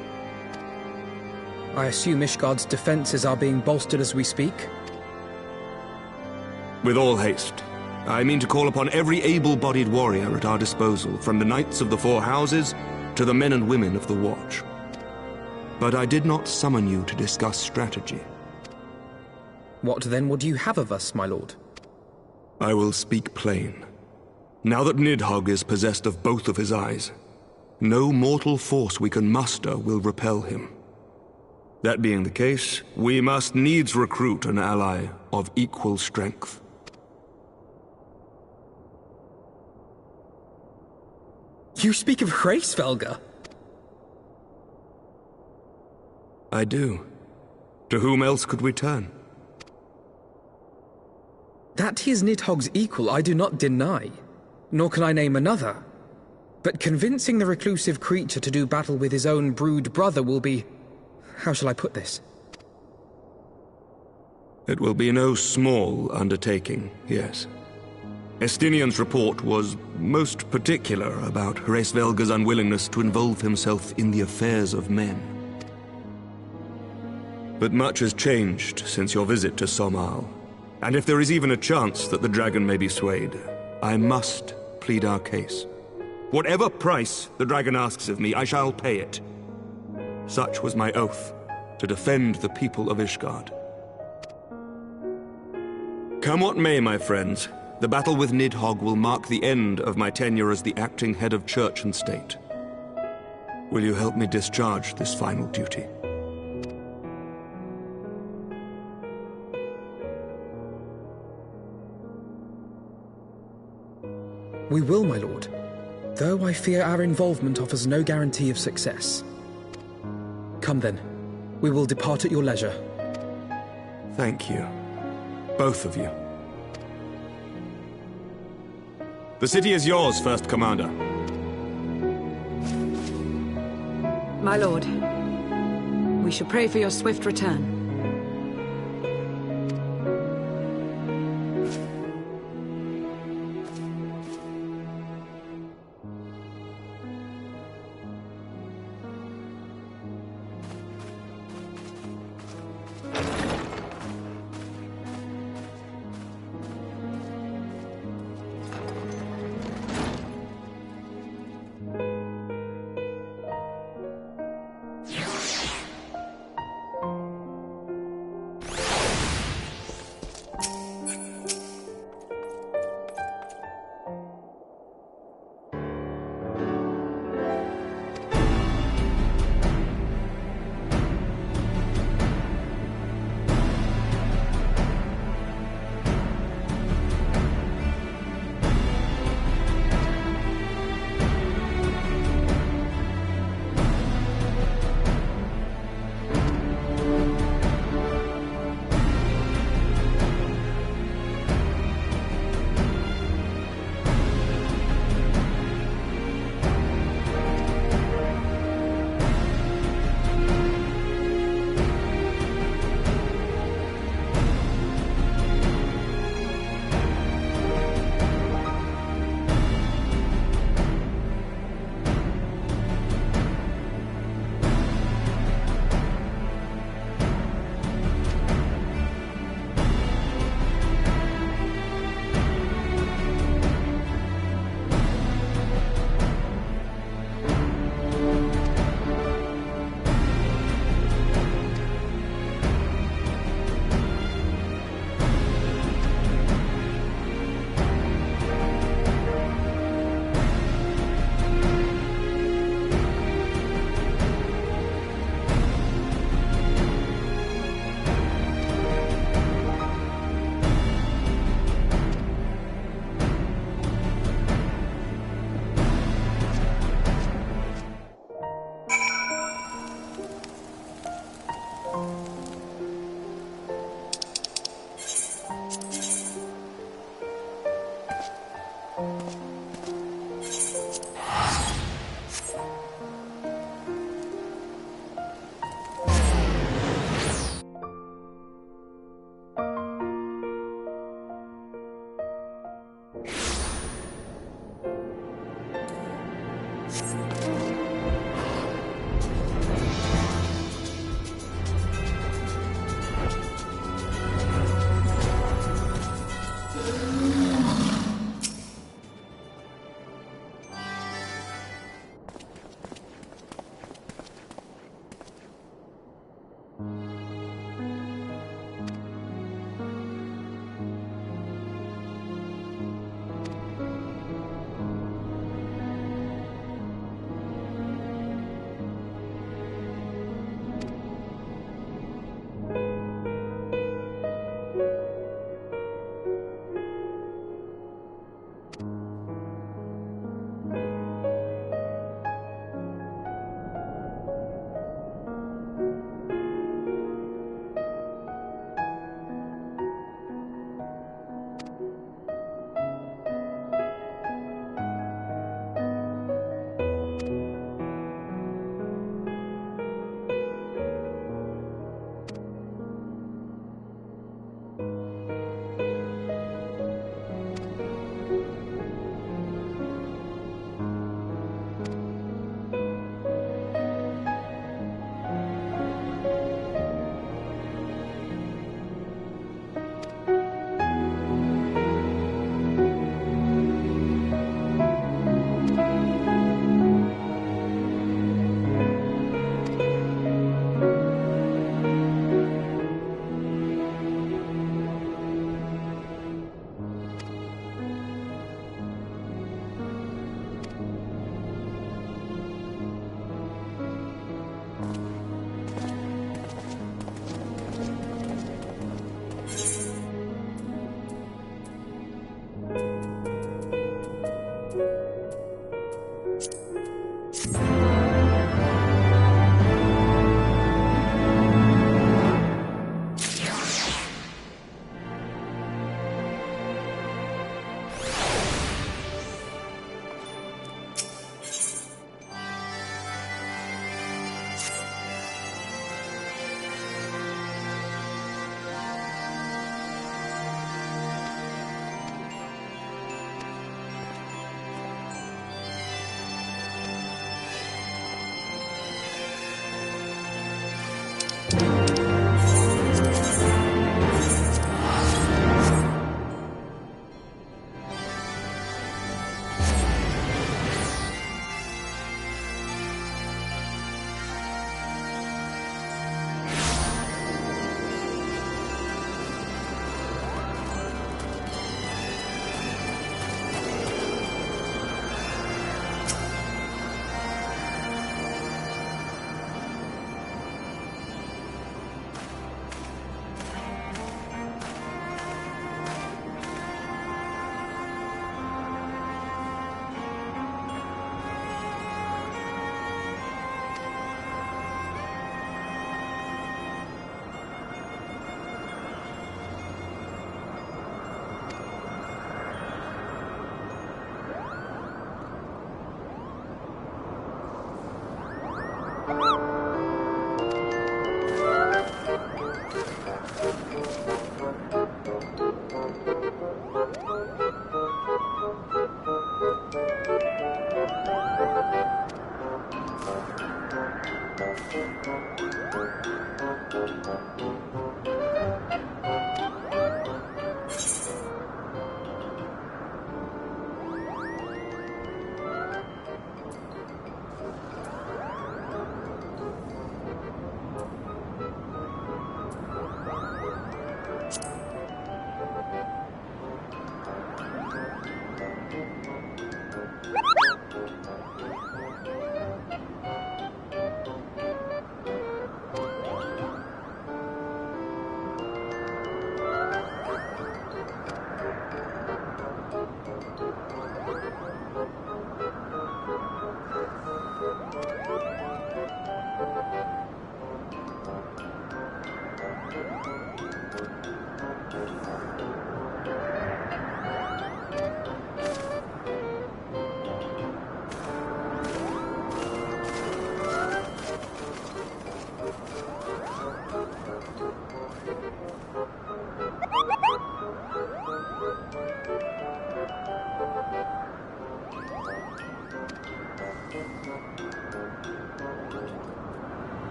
I assume Ishgard's defenses are being bolstered as we speak? With all haste. I mean to call upon every able-bodied warrior at our disposal, from the Knights of the Four Houses to the men and women of the Watch. But I did not summon you to discuss strategy. What then would you have of us, my lord? I will speak plain. Now that Nidhogg is possessed of both of his eyes, no mortal force we can muster will repel him. That being the case, we must needs recruit an ally of equal strength. You speak of Hraesvelgr? I do. To whom else could we turn? That he is Nidhogg's equal I do not deny, nor can I name another. But convincing the reclusive creature to do battle with his own brood brother will be... how shall I put this? It will be no small undertaking, yes. Estinian's report was most particular about Hraesvelgr's unwillingness to involve himself in the affairs of men. But much has changed since your visit to Somal. And if there is even a chance that the dragon may be swayed, I must plead our case. Whatever price the dragon asks of me, I shall pay it. Such was my oath, to defend the people of Ishgard. Come what may, my friends, the battle with Nidhogg will mark the end of my tenure as the acting head of church and state. Will you help me discharge this final duty? We will, my lord, though I fear our involvement offers no guarantee of success. Come then, we will depart at your leisure. Thank you. Both of you. The city is yours, First Commander. My lord, we should pray for your swift return.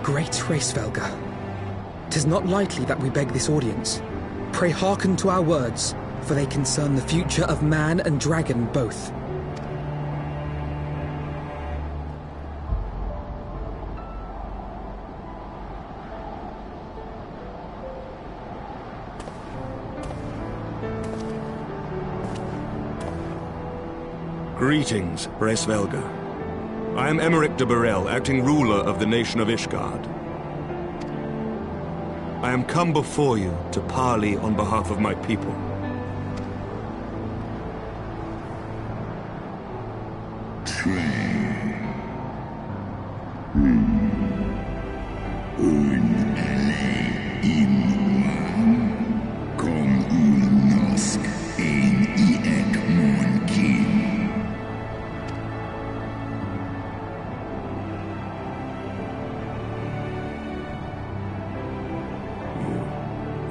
Great Hraesvelga, 'tis not lightly that we beg this audience. Pray hearken to our words, for they concern the future of man and dragon both. Greetings, Hraesvelga. I am Emeric de Burrell, acting ruler of the nation of Ishgard. I am come before you to parley on behalf of my people.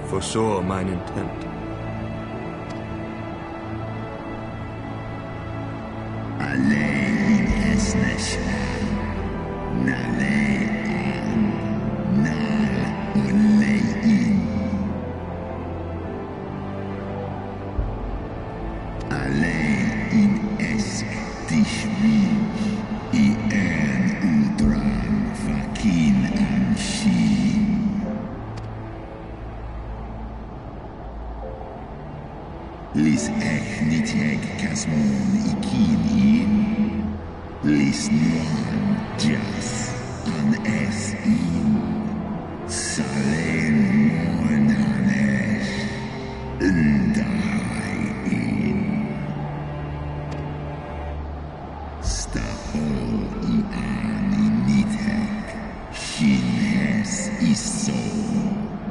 Foresaw mine intent. Lis echnitek kasmon ikini, lis nuan jas an es in, salen mon hanesh, undahai in. Stahol I ani nitek, shin hes iso,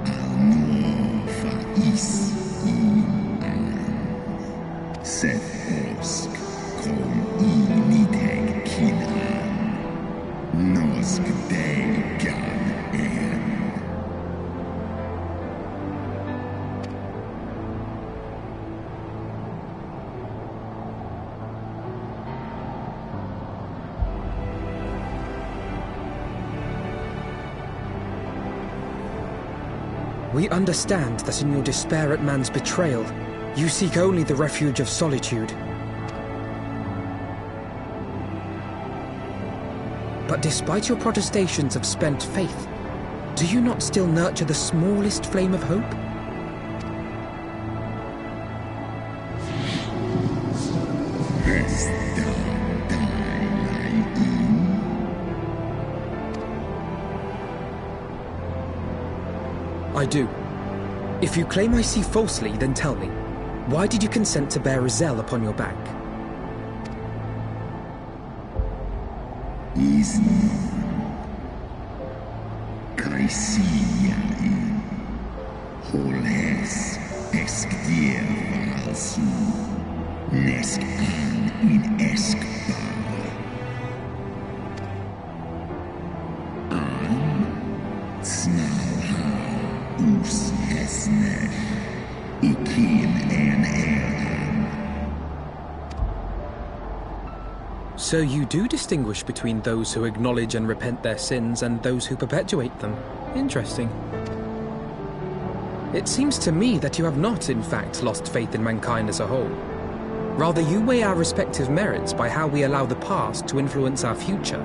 al nuo fa is in. Seth osk kom initeg kinan, nosk degan en. We understand that in your despair at man's betrayal, you seek only the refuge of solitude. But despite your protestations of spent faith, do you not still nurture the smallest flame of hope? I do. If you claim I see falsely, then tell me, why did you consent to bear a Zell upon your back? So you do distinguish between those who acknowledge and repent their sins and those who perpetuate them. Interesting. It seems to me that you have not, in fact, lost faith in mankind as a whole. Rather, you weigh our respective merits by how we allow the past to influence our future.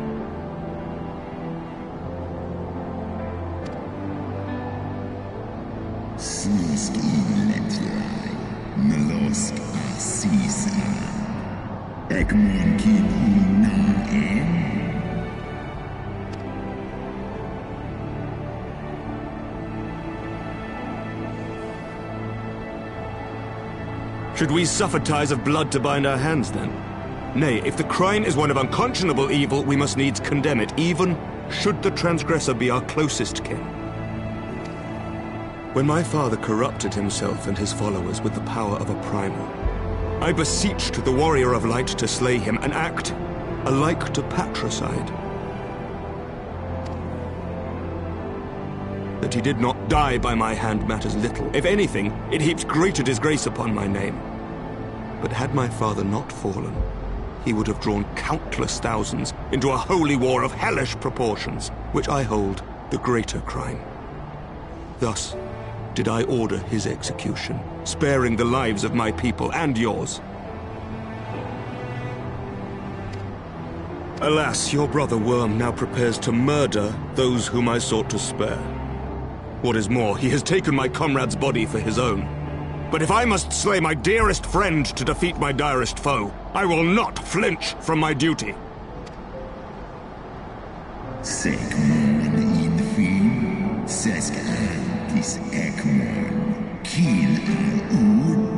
Should we suffer ties of blood to bind our hands, then? Nay, if the crime is one of unconscionable evil, we must needs condemn it, even should the transgressor be our closest kin. When my father corrupted himself and his followers with the power of a primal, I beseeched the warrior of light to slay him, an act alike to patricide. That he did not die by my hand matters little. If anything, it heaps greater disgrace upon my name. But had my father not fallen, he would have drawn countless thousands into a holy war of hellish proportions, which I hold the greater crime. Thus did I order his execution, sparing the lives of my people and yours. Alas, your brother Worm now prepares to murder those whom I sought to spare. What is more, he has taken my comrade's body for his own. But if I must slay my dearest friend to defeat my direst foe, I will not flinch from my duty. Segmon infi, sesk antis ekmon, kill al-ud.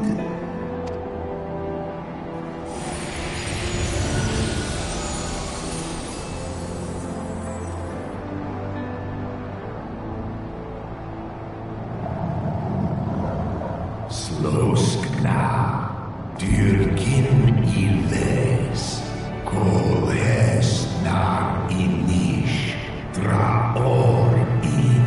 Sloskna, dyrkin illes, kohes na inish, draor in.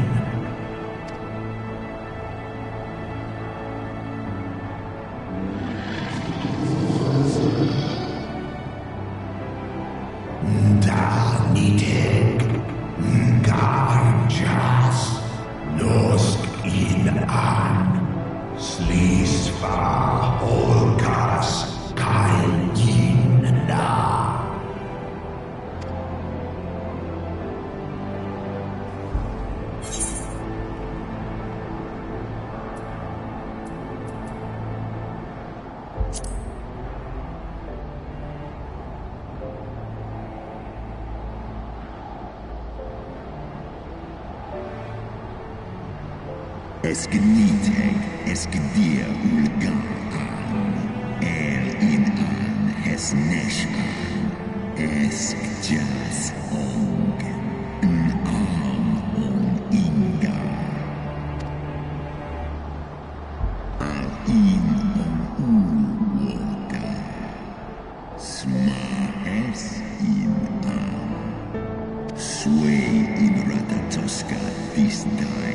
Daniteg, garjas, nosk in an. Slisva olkas kain na. Esgniteg, esgdir ulgan an, in an, esnesh an, eskjas ong, on inga. Al-in on ulwota, smahes in an, sway in ratatoska disdai.